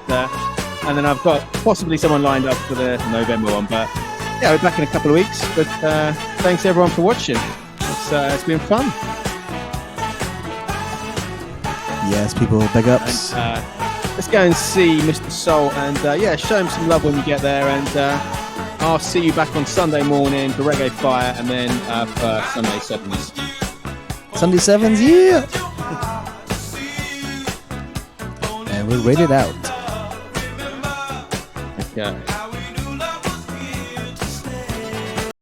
and then I've got possibly someone lined up for the November one. But yeah, we're back in a couple of weeks. But thanks everyone for watching. It's been fun. Yes, people, big ups. And, let's go and see Mr. Soul and show him some love when you get there. And I'll see you back on Sunday morning for Reggae Fire and then for Sunday Sevens. Sunday Sevens, yeah! And we'll rate it out. Okay.